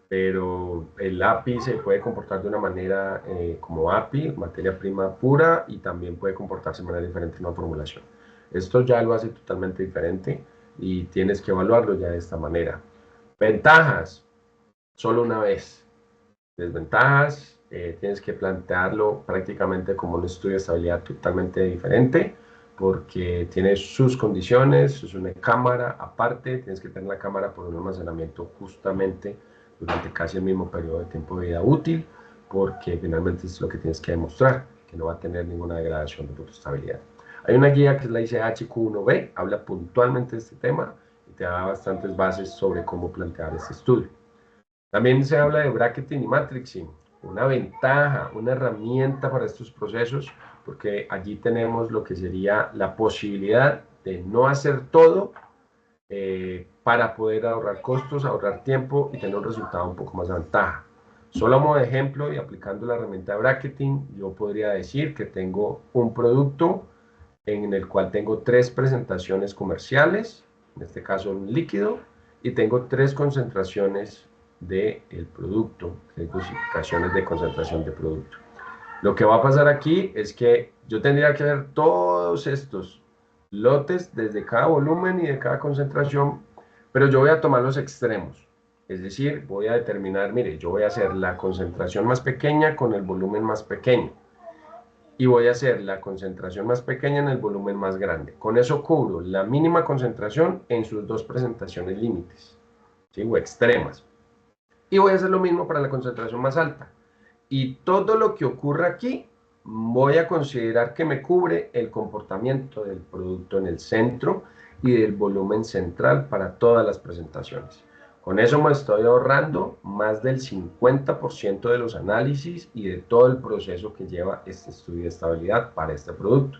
Pero el API se puede comportar de una manera como API, materia prima pura, y también puede comportarse de manera diferente en una formulación. Esto ya lo hace totalmente diferente y tienes que evaluarlo ya de esta manera. Ventajas, solo una vez. Desventajas, tienes que plantearlo prácticamente como un estudio de estabilidad totalmente diferente, porque tiene sus condiciones, es una cámara aparte, tienes que tener la cámara por un almacenamiento justamente durante casi el mismo periodo de tiempo de vida útil, porque finalmente es lo que tienes que demostrar, que no va a tener ninguna degradación de fotoestabilidad. Hay una guía que es la ICH-Q1B, habla puntualmente de este tema y te da bastantes bases sobre cómo plantear este estudio. También se habla de bracketing y matrixing, una ventaja, una herramienta para estos procesos, porque allí tenemos lo que sería la posibilidad de no hacer todo para poder ahorrar costos, ahorrar tiempo y tener un resultado un poco más de ventaja. Solo a modo de ejemplo y aplicando la herramienta de bracketing, yo podría decir que tengo un producto en el cual tengo 3 presentaciones comerciales, en este caso un líquido, y tengo 3 concentraciones del producto, 3 dosificaciones de concentración de producto. Lo que va a pasar aquí es que yo tendría que hacer todos estos lotes desde cada volumen y de cada concentración, pero yo voy a tomar los extremos. Es decir, voy a determinar, mire, yo voy a hacer la concentración más pequeña con el volumen más pequeño y voy a hacer la concentración más pequeña en el volumen más grande. Con eso cubro la mínima concentración en sus dos presentaciones límites, ¿sí? O extremas. Y voy a hacer lo mismo para la concentración más alta. Y todo lo que ocurra aquí, voy a considerar que me cubre el comportamiento del producto en el centro y del volumen central para todas las presentaciones. Con eso me estoy ahorrando más del 50% de los análisis y de todo el proceso que lleva este estudio de estabilidad para este producto.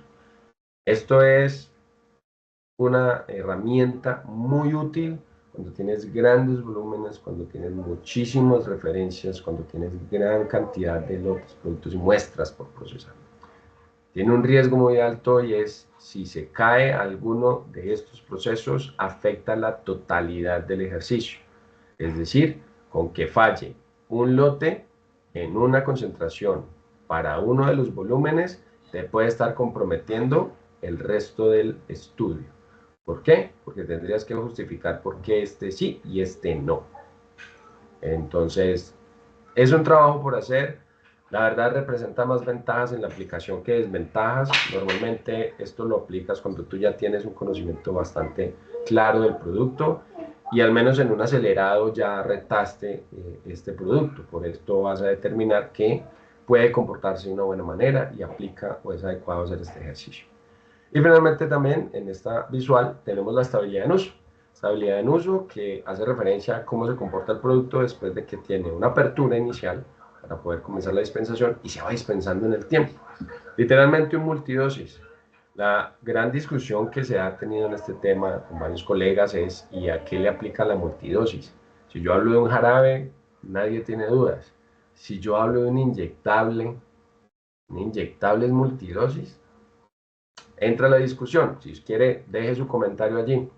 Esto es una herramienta muy útil cuando tienes grandes volúmenes, cuando tienes muchísimas referencias, cuando tienes gran cantidad de lotes, productos y muestras por procesar. Tiene un riesgo muy alto y es si se cae alguno de estos procesos, afecta la totalidad del ejercicio. Es decir, con que falle un lote en una concentración para uno de los volúmenes, te puede estar comprometiendo el resto del estudio. ¿Por qué? Porque tendrías que justificar por qué este sí y este no. Entonces, es un trabajo por hacer. La verdad representa más ventajas en la aplicación que desventajas. Normalmente esto lo aplicas cuando tú ya tienes un conocimiento bastante claro del producto y al menos en un acelerado ya retaste este producto. Por esto vas a determinar que puede comportarse de una buena manera y aplica o es adecuado hacer este ejercicio. Y finalmente también en esta visual tenemos la estabilidad en uso. Estabilidad en uso que hace referencia a cómo se comporta el producto después de que tiene una apertura inicial para poder comenzar la dispensación y se va dispensando en el tiempo. Literalmente un multidosis. La gran discusión que se ha tenido en este tema con varios colegas es ¿y a qué le aplica la multidosis? Si yo hablo de un jarabe, nadie tiene dudas. Si yo hablo de un inyectable es multidosis. Entra la discusión. Si quiere, deje su comentario allí.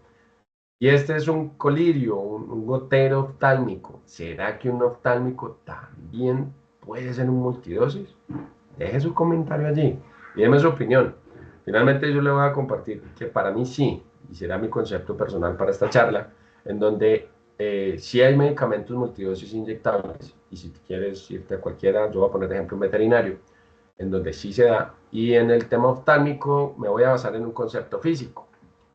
Y este es un colirio, un gotero oftálmico. ¿Será que un oftálmico también puede ser un multidosis? Deje su comentario allí y déme su opinión. Finalmente yo le voy a compartir que para mí sí, y será mi concepto personal para esta charla, en donde sí hay medicamentos multidosis inyectables, y si quieres irte a cualquiera, yo voy a poner de ejemplo un veterinario, en donde sí se da, y en el tema oftálmico me voy a basar en un concepto físico.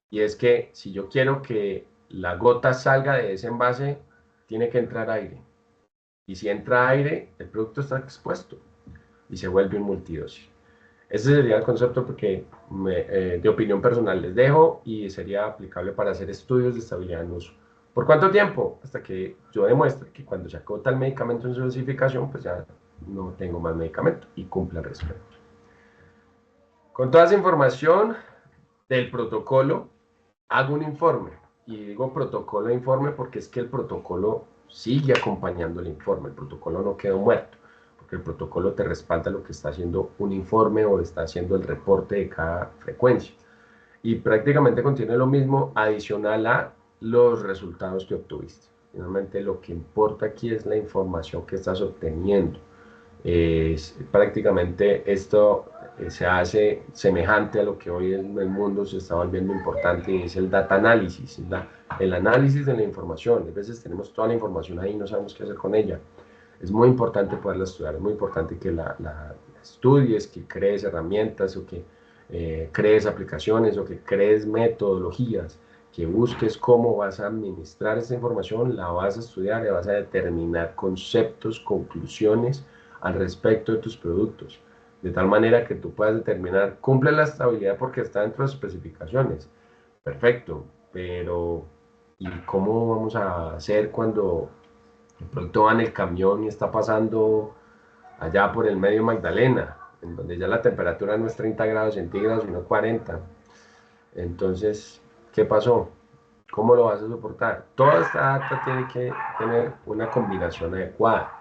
Y es que si yo quiero que la gota salga de ese envase, tiene que entrar aire. Y si entra aire, el producto está expuesto y se vuelve un multidosis. Ese sería el concepto porque de opinión personal les dejo y sería aplicable para hacer estudios de estabilidad en uso. ¿Por cuánto tiempo? Hasta que yo demuestre que cuando se agota el medicamento en su dosificación, pues ya no tengo más medicamento y cumpla el respecto. Con toda esa información del protocolo, hago un informe, y digo protocolo e informe porque es que el protocolo sigue acompañando el informe, el protocolo no quedó muerto, porque el protocolo te respalda lo que está haciendo un informe o está haciendo el reporte de cada frecuencia, y prácticamente contiene lo mismo adicional a los resultados que obtuviste. Finalmente lo que importa aquí es la información que estás obteniendo. Prácticamente esto se hace semejante a lo que hoy en el mundo se está volviendo importante y es el data analysis, el análisis de la información. A veces tenemos toda la información ahí y no sabemos qué hacer con ella. Es muy importante poderla estudiar, es muy importante que la estudies, que crees herramientas o que crees aplicaciones o que crees metodologías, que busques cómo vas a administrar esta información, la vas a estudiar y vas a determinar conceptos, conclusiones al respecto de tus productos, de tal manera que tú puedas determinar, cumple la estabilidad porque está dentro de las especificaciones, perfecto, pero ¿y cómo vamos a hacer cuando de pronto va en el camión y está pasando allá por el medio Magdalena, en donde ya la temperatura no es 30 grados centígrados, sino 40? Entonces, ¿qué pasó? ¿Cómo lo vas a soportar? Toda esta data tiene que tener una combinación adecuada.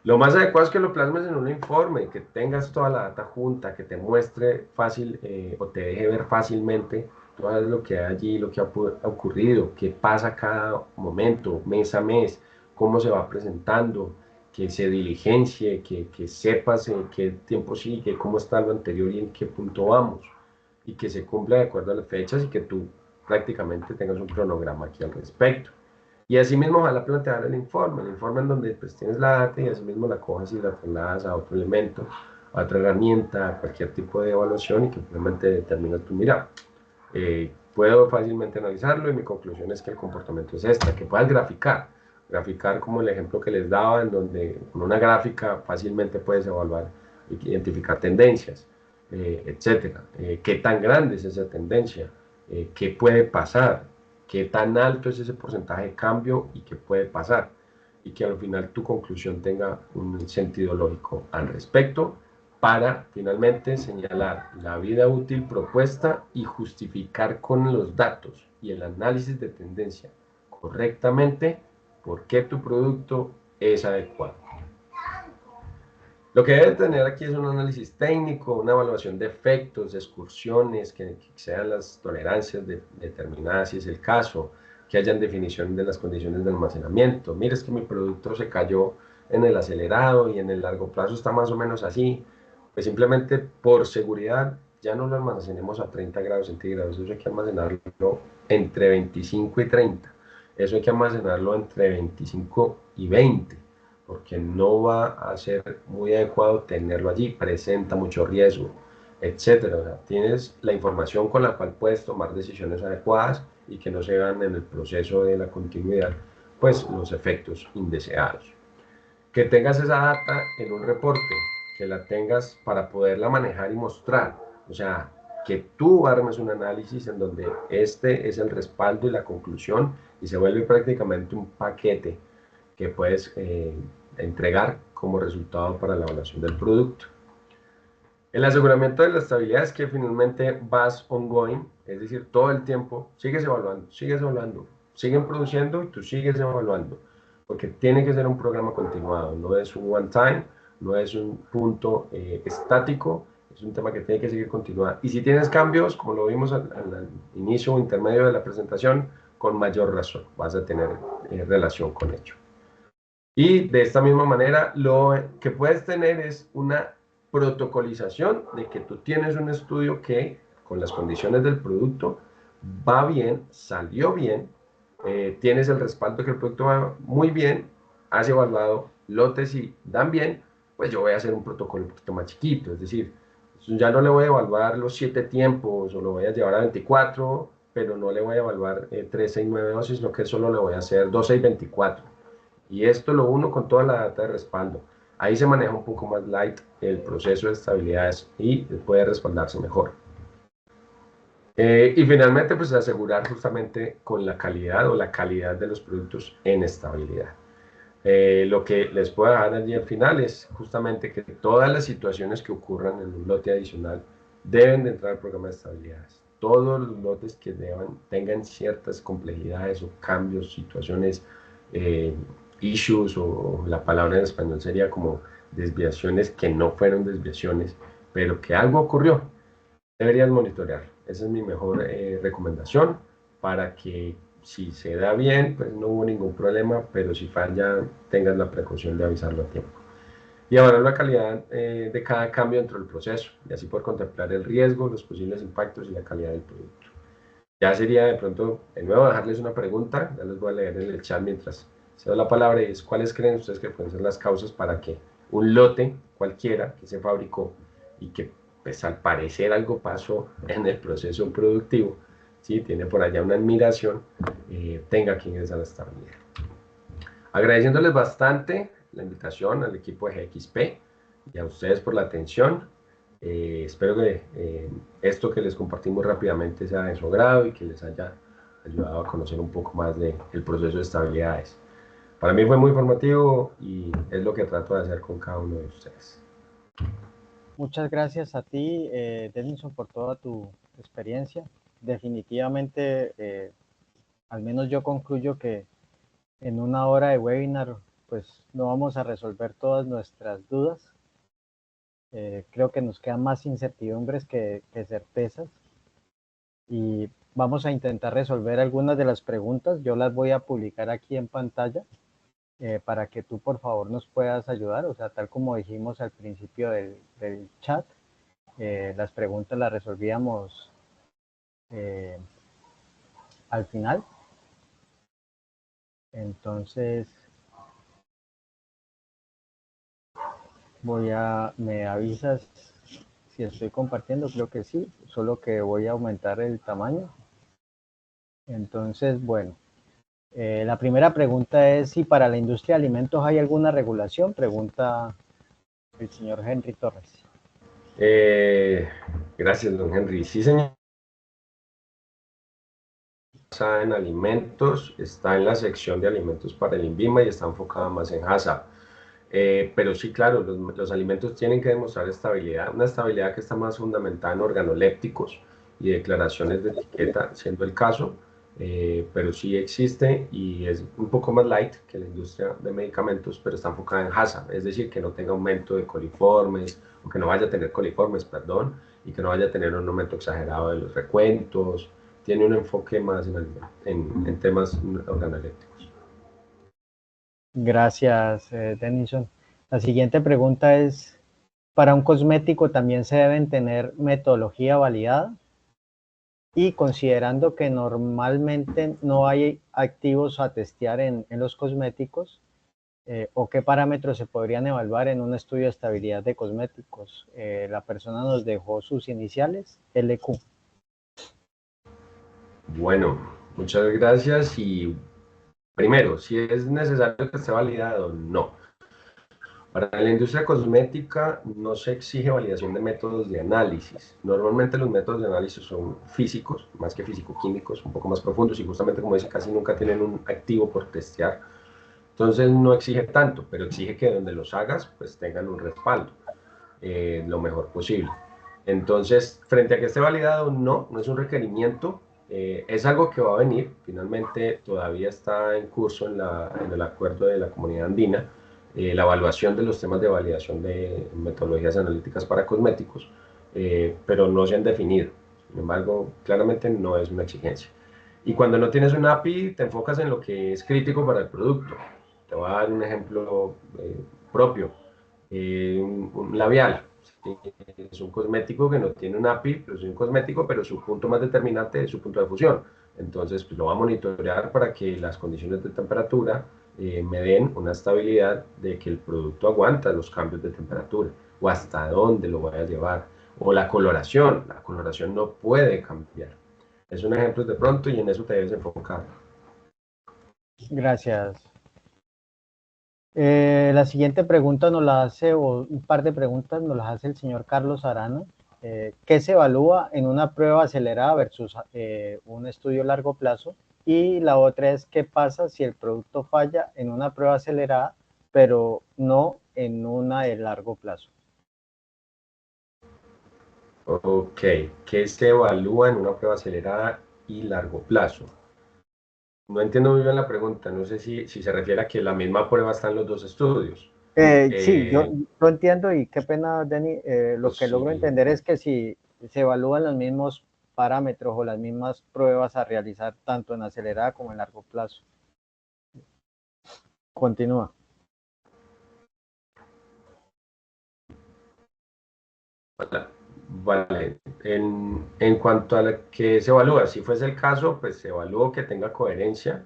Lo más adecuado es que lo plasmes en un informe, que tengas toda la data junta, que te muestre fácil o te deje ver fácilmente todo lo que hay allí, lo que ha ocurrido, qué pasa cada momento, mes a mes, cómo se va presentando, que se diligencie, que sepas en qué tiempo sigue, cómo está lo anterior y en qué punto vamos, y que se cumpla de acuerdo a las fechas y que tú prácticamente tengas un cronograma aquí al respecto. Y así mismo ojalá plantear el informe en donde pues tienes la data y así mismo la coges y la trasladas a otro elemento, a otra herramienta, a cualquier tipo de evaluación y que finalmente determinas tu mira. Puedo fácilmente analizarlo y mi conclusión es que el comportamiento es esta, que puedas graficar como el ejemplo que les daba, en donde con una gráfica fácilmente puedes evaluar, identificar tendencias, etcétera. ¿Qué tan grande es esa tendencia? ¿Qué puede pasar? ¿Qué tan alto es ese porcentaje de cambio y qué puede pasar? Y que al final tu conclusión tenga un sentido lógico al respecto para finalmente señalar la vida útil propuesta y justificar con los datos y el análisis de tendencia correctamente por qué tu producto es adecuado. Lo que debe tener aquí es un análisis técnico, una evaluación de efectos, de excursiones, que sean las tolerancias determinadas si es el caso, que hayan definición de las condiciones de almacenamiento. Mire, es que mi producto se cayó en el acelerado y en el largo plazo está más o menos así. Pues simplemente por seguridad ya no lo almacenemos a 30 grados centígrados, eso hay que almacenarlo entre 25 y 30. Eso hay que almacenarlo entre 25 y 20 porque no va a ser muy adecuado tenerlo allí, presenta mucho riesgo, etcétera. O sea, tienes la información con la cual puedes tomar decisiones adecuadas y que no se vean en el proceso de la continuidad, pues los efectos indeseados. Que tengas esa data en un reporte, que la tengas para poderla manejar y mostrar, o sea, que tú armes un análisis en donde este es el respaldo y la conclusión y se vuelve prácticamente un paquete que puedes entregar como resultado para la evaluación del producto. El aseguramiento de la estabilidad es que finalmente vas ongoing, es decir, todo el tiempo sigues evaluando, siguen produciendo y tú sigues evaluando, porque tiene que ser un programa continuado, no es un one time, no es un punto estático, es un tema que tiene que seguir continuando. Y si tienes cambios, como lo vimos al inicio o intermedio de la presentación, con mayor razón vas a tener relación con ello. Y de esta misma manera, lo que puedes tener es una protocolización de que tú tienes un estudio que, con las condiciones del producto, va bien, salió bien, tienes el respaldo que el producto va muy bien, has evaluado lotes y dan bien, pues yo voy a hacer un protocolo un poquito más chiquito, es decir, ya no le voy a evaluar los 7 tiempos o lo voy a llevar a 24, pero no le voy a evaluar 13 y 9 dosis, sino que solo le voy a hacer 12 y 24. Y esto lo uno con toda la data de respaldo. Ahí se maneja un poco más light el proceso de estabilidades y puede respaldarse mejor. Y finalmente, pues asegurar justamente con la calidad o la calidad de los productos en estabilidad. Lo que les puedo dejar allí al final es justamente que todas las situaciones que ocurran en un lote adicional deben de entrar al programa de estabilidades. Todos los lotes que tengan ciertas complejidades o cambios, situaciones, issues, o la palabra en español sería como desviaciones que no fueron desviaciones, pero que algo ocurrió, deberían monitorearlo. Esa es mi mejor recomendación para que si se da bien, pues no hubo ningún problema, pero si falla, tengas la precaución de avisarlo a tiempo. Y evaluar la calidad de cada cambio dentro del proceso, y así poder contemplar el riesgo, los posibles impactos y la calidad del producto. Ya sería de pronto, de nuevo, dejarles una pregunta, ya les voy a leer en el chat mientras se da la palabra, y es ¿cuáles creen ustedes que pueden ser las causas para que un lote cualquiera que se fabricó y que pues al parecer algo pasó en el proceso productivo, ¿sí? Tiene por allá una admiración, tenga que ingresar a esta unidad? Agradeciéndoles bastante la invitación al equipo de GXP y a ustedes por la atención. Espero que esto que les compartimos rápidamente sea de su agrado y que les haya ayudado a conocer un poco más del proceso de estabilidades. Para mí fue muy informativo y es lo que trato de hacer con cada uno de ustedes. Muchas gracias a ti, Denison, por toda tu experiencia. Definitivamente, al menos yo concluyo que en una hora de webinar, pues no vamos a resolver todas nuestras dudas. Creo que nos quedan más incertidumbres que certezas. Y vamos a intentar resolver algunas de las preguntas. Yo las voy a publicar aquí en pantalla para que tú por favor nos puedas ayudar, o sea, tal como dijimos al principio del chat, las preguntas las resolvíamos al final. Entonces, me avisas si estoy compartiendo, creo que sí, solo que voy a aumentar el tamaño. Entonces, bueno, la primera pregunta es si para la industria de alimentos hay alguna regulación, pregunta el señor Henry Torres. Gracias, don Henry. Sí, señor. Está en alimentos, está en la sección de alimentos para el INVIMA y está enfocada más en HACCP. Pero sí, claro, los alimentos tienen que demostrar estabilidad, una estabilidad que está más fundamentada en organolépticos y declaraciones de etiqueta, siendo el caso, pero sí existe y es un poco más light que la industria de medicamentos, pero está enfocada en HACCP, es decir, que no tenga aumento de coliformes, o que no vaya a tener coliformes, perdón, y que no vaya a tener un aumento exagerado de los recuentos, tiene un enfoque más en temas organolépticos. Gracias, Denison. La siguiente pregunta es, ¿para un cosmético también se deben tener metodología validada? Y considerando que normalmente no hay activos a testear en los cosméticos, ¿o qué parámetros se podrían evaluar en un estudio de estabilidad de cosméticos? La persona nos dejó sus iniciales, LQ. Bueno, muchas gracias y primero, si es necesario que esté validado, no. Para la industria cosmética no se exige validación de métodos de análisis. Normalmente los métodos de análisis son físicos, más que físico-químicos, un poco más profundos y justamente como dice, casi nunca tienen un activo por testear. Entonces no exige tanto, pero exige que donde los hagas pues tengan un respaldo lo mejor posible. Entonces, frente a que esté validado, no es un requerimiento, es algo que va a venir, finalmente todavía está en curso en el acuerdo de la Comunidad Andina, la evaluación de los temas de validación de metodologías analíticas para cosméticos, pero no se han definido. Sin embargo, claramente no es una exigencia. Y cuando no tienes un API, te enfocas en lo que es crítico para el producto. Te voy a dar un ejemplo propio. Un labial. Es un cosmético que no tiene un API, pero es un cosmético, pero su punto más determinante es su punto de fusión. Entonces, pues, lo va a monitorear para que las condiciones de temperatura me den una estabilidad de que el producto aguanta los cambios de temperatura o hasta dónde lo voy a llevar. O la coloración no puede cambiar. Es un ejemplo de pronto y en eso te debes enfocar. Gracias. La siguiente pregunta nos la hace, o un par de preguntas nos las hace el señor Carlos Arana. ¿Qué se evalúa en una prueba acelerada versus un estudio a largo plazo? Y la otra es, ¿qué pasa si el producto falla en una prueba acelerada, pero no en una de largo plazo? Ok, ¿qué se evalúa en una prueba acelerada y largo plazo? No entiendo muy bien la pregunta, no sé si se refiere a que la misma prueba está en los dos estudios. Sí, yo entiendo y qué pena, Denny, lo Pues que logro sí. entender es que si se evalúan los mismos parámetros o las mismas pruebas a realizar tanto en acelerada como en largo plazo. Continúa. Vale, en cuanto a lo que se evalúa, si fuese el caso, pues se evalúa que tenga coherencia.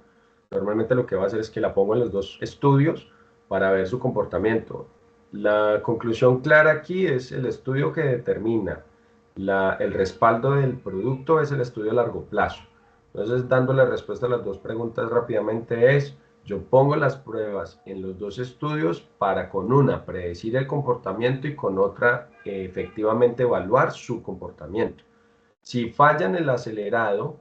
Normalmente lo que va a hacer es que la pongo en los dos estudios para ver su comportamiento. La conclusión clara aquí es el estudio que determina el respaldo del producto, es el estudio a largo plazo. Entonces, dándole respuesta a las dos preguntas rápidamente es, yo pongo las pruebas en los dos estudios para con una predecir el comportamiento y con otra efectivamente evaluar su comportamiento. Si falla en el acelerado,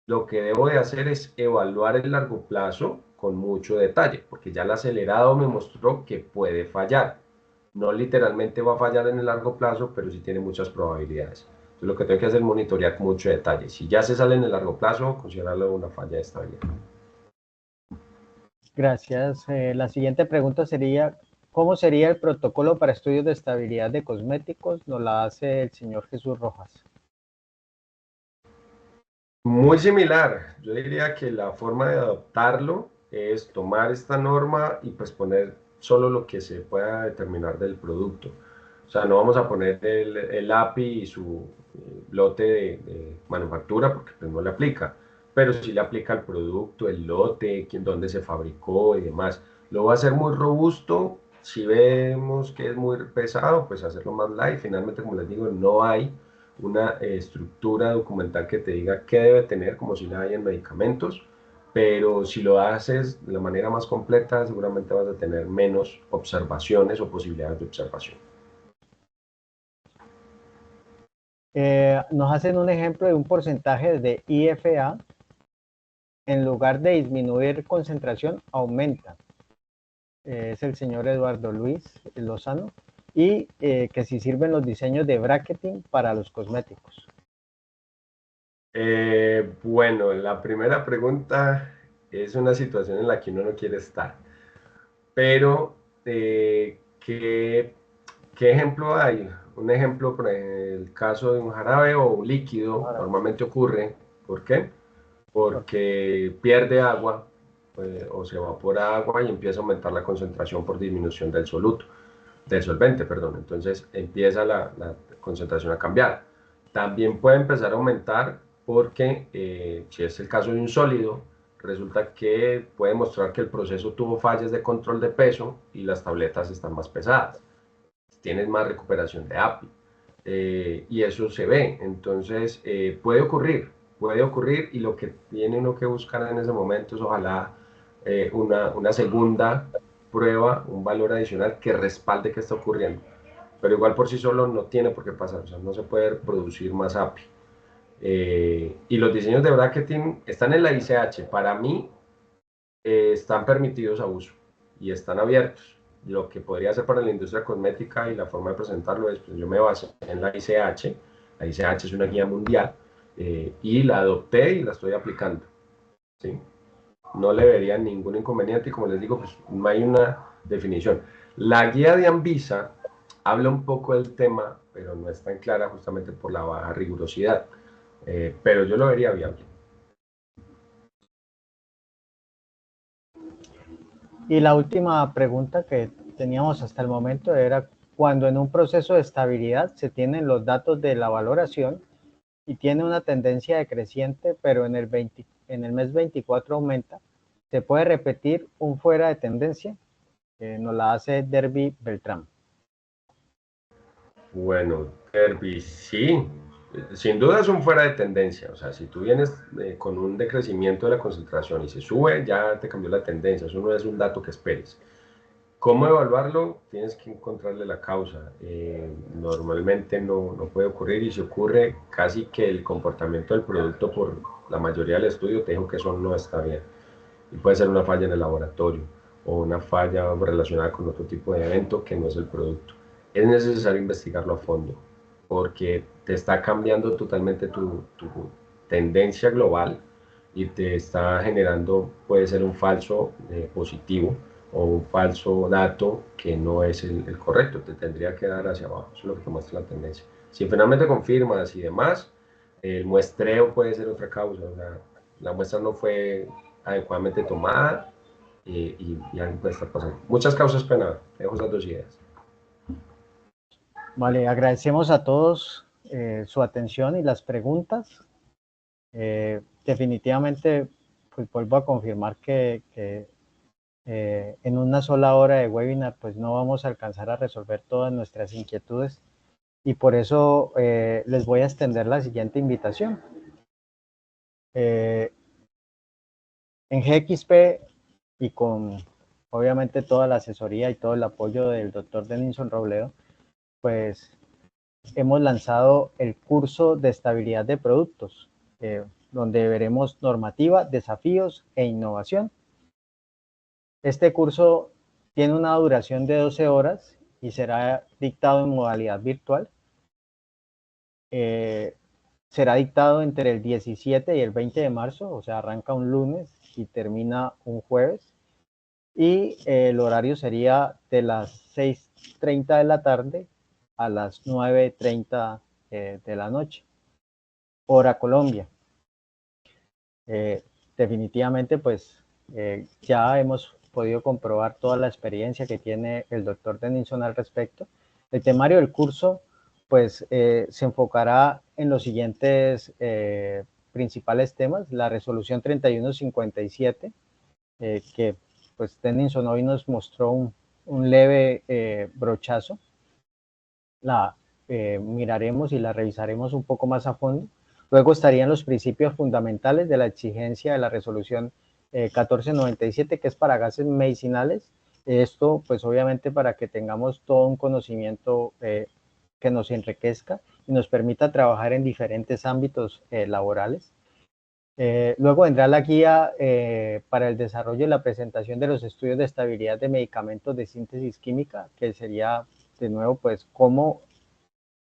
lo que debo de hacer es evaluar el largo plazo con mucho detalle, porque ya el acelerado me mostró que puede fallar. No literalmente va a fallar en el largo plazo, pero sí tiene muchas probabilidades. Entonces lo que tengo que hacer es monitorear con mucho detalle. Si ya se sale en el largo plazo, considerarlo una falla de estabilidad. Gracias. La siguiente pregunta sería, ¿cómo sería el protocolo para estudios de estabilidad de cosméticos? Nos la hace el señor Jesús Rojas. Muy similar. Yo diría que la forma de adoptarlo es tomar esta norma y pues poner solo lo que se pueda determinar del producto. O sea, no vamos a poner el API y su lote de manufactura porque pues no le aplica, pero sí le aplica al producto, el lote, dónde se fabricó y demás. Lo va a hacer muy robusto. Si vemos que es muy pesado, pues hacerlo más light. Finalmente, como les digo, no hay una estructura documental que te diga qué debe tener, como si la hay en medicamentos, pero si lo haces de la manera más completa, seguramente vas a tener menos observaciones o posibilidades de observación. Nos hacen un ejemplo de un porcentaje de IFA. En lugar de disminuir concentración, aumenta. Es el señor Eduardo Luis Lozano. Y que si sirven los diseños de bracketing para los cosméticos. Bueno, la primera pregunta es una situación en la que uno no quiere estar. Pero, ¿qué ejemplo hay? Un ejemplo, por el caso de un jarabe o un líquido, normalmente ocurre. ¿Por qué? Porque pierde agua o se evapora agua y empieza a aumentar la concentración por disminución del solvente, perdón. Entonces empieza la concentración a cambiar. También puede empezar a aumentar porque si es el caso de un sólido, resulta que puede mostrar que el proceso tuvo fallas de control de peso y las tabletas están más pesadas. Tienes más recuperación de API. Y eso se ve. Entonces puede ocurrir y lo que tiene uno que buscar en ese momento es ojalá una segunda prueba, un valor adicional que respalde que está ocurriendo. Pero igual por sí solo no tiene por qué pasar, o sea, no se puede producir más API. Y los diseños de bracketing están en la ICH. Para mí están permitidos a uso y están abiertos. Lo que podría hacer para la industria cosmética y la forma de presentarlo es, pues yo me basé en la ICH. La ICH es una guía mundial y la adopté y la estoy aplicando. ¿Sí? No le vería ningún inconveniente y como les digo, pues no hay una definición. La guía de Anvisa habla un poco del tema, pero no es tan clara justamente por la baja rigurosidad. Pero yo lo vería viable. Y la última pregunta que teníamos hasta el momento era, cuando en un proceso de estabilidad se tienen los datos de la valoración y tiene una tendencia decreciente, pero en el mes 24 aumenta, ¿se puede repetir un fuera de tendencia? Nos la hace Derby Beltrán. Bueno, Derby, sí, sin duda es un fuera de tendencia. O sea, si tú vienes con un decrecimiento de la concentración y se sube, ya te cambió la tendencia. Eso no es un dato que esperes. ¿Cómo evaluarlo? Tienes que encontrarle la causa. Normalmente no puede ocurrir y si ocurre, casi que el comportamiento del producto por la mayoría del estudio te dijo que eso no está bien. Y puede ser una falla en el laboratorio o una falla relacionada con otro tipo de evento que no es el producto. Es necesario investigarlo a fondo porque te está cambiando totalmente tu tendencia global y te está generando, puede ser un falso positivo o un falso dato que no es el correcto, te tendría que dar hacia abajo, eso es lo que te muestra la tendencia. Si finalmente confirmas y demás, el muestreo puede ser otra causa, o sea, la muestra no fue adecuadamente tomada y algo puede estar pasando. Muchas causas pueden haber, dejo esas dos ideas. Vale, agradecemos a todos su atención y las preguntas. Definitivamente, pues vuelvo a confirmar que en una sola hora de webinar, pues no vamos a alcanzar a resolver todas nuestras inquietudes y por eso les voy a extender la siguiente invitación. En GXP y con obviamente toda la asesoría y todo el apoyo del doctor Denilson Robledo, pues hemos lanzado el curso de estabilidad de productos, donde veremos normativa, desafíos e innovación. Este curso tiene una duración de 12 horas y será dictado en modalidad virtual. Será dictado entre el 17 y el 20 de marzo, o sea, arranca un lunes y termina un jueves. Y el horario sería de las 6:30 de la tarde a las 9:30 de la noche, hora Colombia. Definitivamente, pues ya hemos podido comprobar toda la experiencia que tiene el doctor Denison al respecto. El temario del curso pues se enfocará en los siguientes principales temas: la resolución 3157, que pues Denison hoy nos mostró un leve brochazo. La miraremos y la revisaremos un poco más a fondo. Luego estarían los principios fundamentales de la exigencia de la resolución 1497, que es para gases medicinales. Esto, pues obviamente para que tengamos todo un conocimiento que nos enriquezca y nos permita trabajar en diferentes ámbitos laborales. Luego vendrá la guía para el desarrollo y la presentación de los estudios de estabilidad de medicamentos de síntesis química, que sería de nuevo pues cómo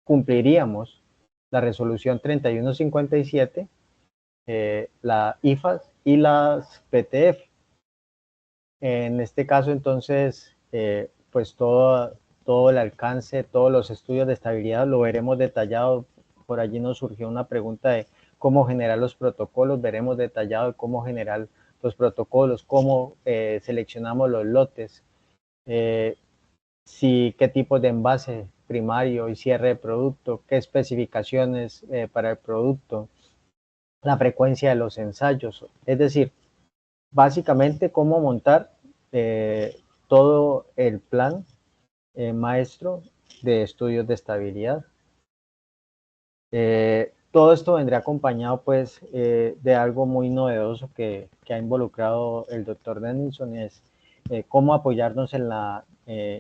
cumpliríamos la resolución 3157, la IFAS y las PTF. En este caso, entonces, pues todo el alcance, todos los estudios de estabilidad lo veremos detallado. Por allí nos surgió una pregunta de cómo generar los protocolos, veremos detallado cómo generar los protocolos, cómo seleccionamos los lotes, qué tipo de envase primario y cierre de producto, qué especificaciones para el producto, la frecuencia de los ensayos, es decir, básicamente cómo montar todo el plan maestro de estudios de estabilidad. Todo esto vendrá acompañado pues de algo muy novedoso que ha involucrado el doctor Denison, es cómo apoyarnos en la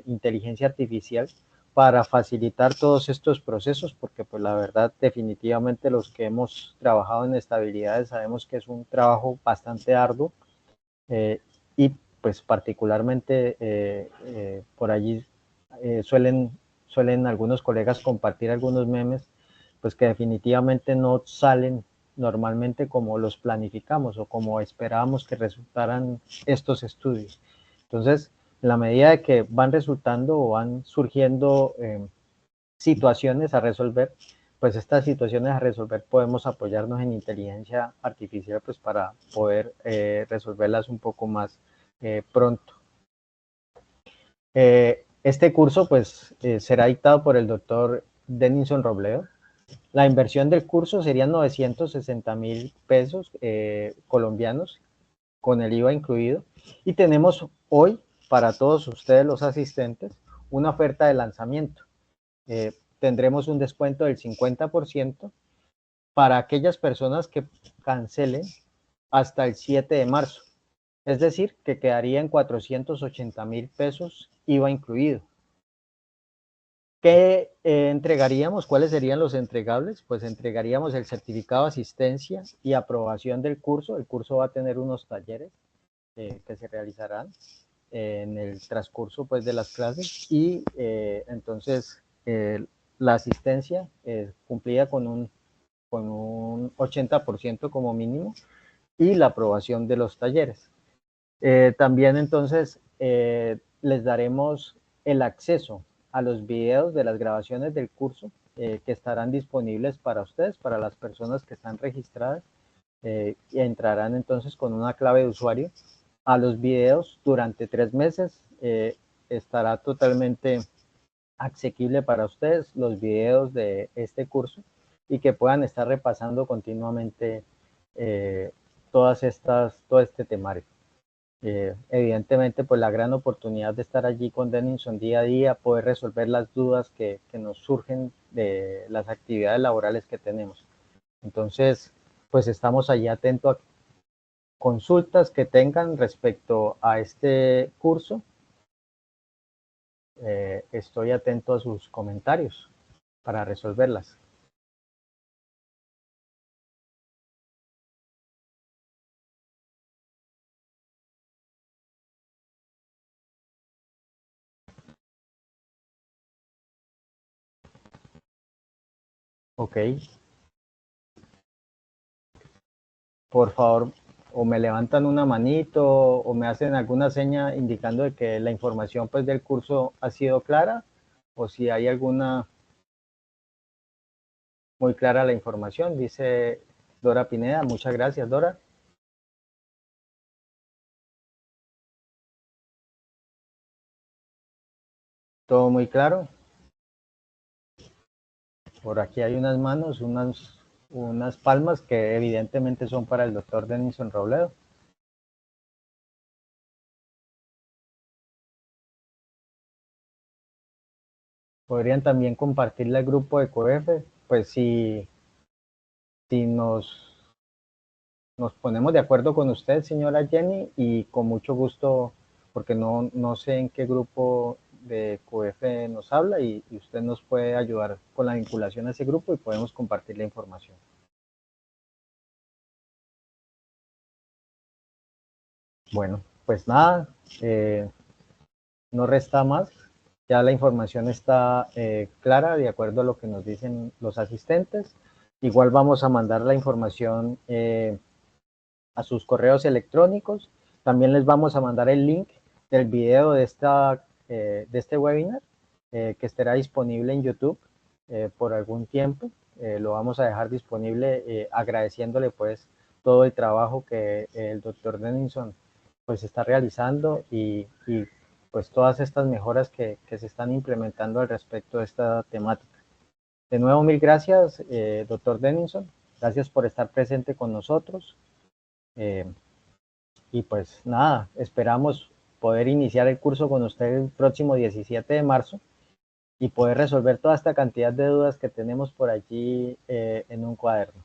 inteligencia artificial para facilitar todos estos procesos, porque pues la verdad definitivamente los que hemos trabajado en estabilidades sabemos que es un trabajo bastante arduo, y pues particularmente por allí suelen algunos colegas compartir algunos memes pues que definitivamente no salen normalmente como los planificamos o como esperábamos que resultaran estos estudios. Entonces, en la medida de que van resultando o van surgiendo situaciones a resolver, pues estas situaciones a resolver podemos apoyarnos en inteligencia artificial pues para poder resolverlas un poco más pronto. Este curso pues será dictado por el doctor Denison Robledo. La inversión del curso serían 960,000 pesos colombianos, con el IVA incluido. Y tenemos hoy, para todos ustedes los asistentes, una oferta de lanzamiento. Tendremos un descuento del 50% para aquellas personas que cancelen hasta el 7 de marzo. Es decir, que quedaría en 480,000 pesos, IVA incluido. ¿Qué entregaríamos? ¿Cuáles serían los entregables? Pues entregaríamos el certificado de asistencia y aprobación del curso. El curso va a tener unos talleres que se realizarán en el transcurso pues, de las clases, y entonces la asistencia cumplida con un 80% como mínimo, y la aprobación de los talleres. También entonces les daremos el acceso a los videos de las grabaciones del curso que estarán disponibles para ustedes, para las personas que están registradas, y entrarán entonces con una clave de usuario a los videos durante 3 meses. Estará totalmente asequible para ustedes los videos de este curso y que puedan estar repasando continuamente todo este temario. Evidentemente, pues la gran oportunidad de estar allí con Denison día a día, poder resolver las dudas que nos surgen de las actividades laborales que tenemos. Entonces, pues estamos allí atentos a consultas que tengan respecto a este curso. Estoy atento a sus comentarios para resolverlas. Ok. Por favor, o me levantan una manito o me hacen alguna seña indicando de que la información pues, del curso ha sido clara, o si hay alguna muy clara la información, dice Dora Pineda. Muchas gracias, Dora. Todo muy claro. Por aquí hay unas manos, unas palmas que evidentemente son para el doctor Denison Robledo. Podrían también compartirle al grupo de COEF, pues si nos ponemos de acuerdo con usted, señora Jenny, y con mucho gusto, porque no sé en qué grupo de COEF nos habla y usted nos puede ayudar con la vinculación a ese grupo y podemos compartir la información. Bueno, pues nada, no resta más. Ya la información está clara de acuerdo a lo que nos dicen los asistentes. Igual vamos a mandar la información a sus correos electrónicos. También les vamos a mandar el link del video de este webinar que estará disponible en YouTube por algún tiempo. Lo vamos a dejar disponible agradeciéndole pues todo el trabajo que el doctor Denison pues está realizando y pues todas estas mejoras que se están implementando al respecto de esta temática. De nuevo, mil gracias, doctor Denison. Gracias por estar presente con nosotros. Y pues nada, esperamos poder iniciar el curso con usted el próximo 17 de marzo y poder resolver toda esta cantidad de dudas que tenemos por allí en un cuaderno.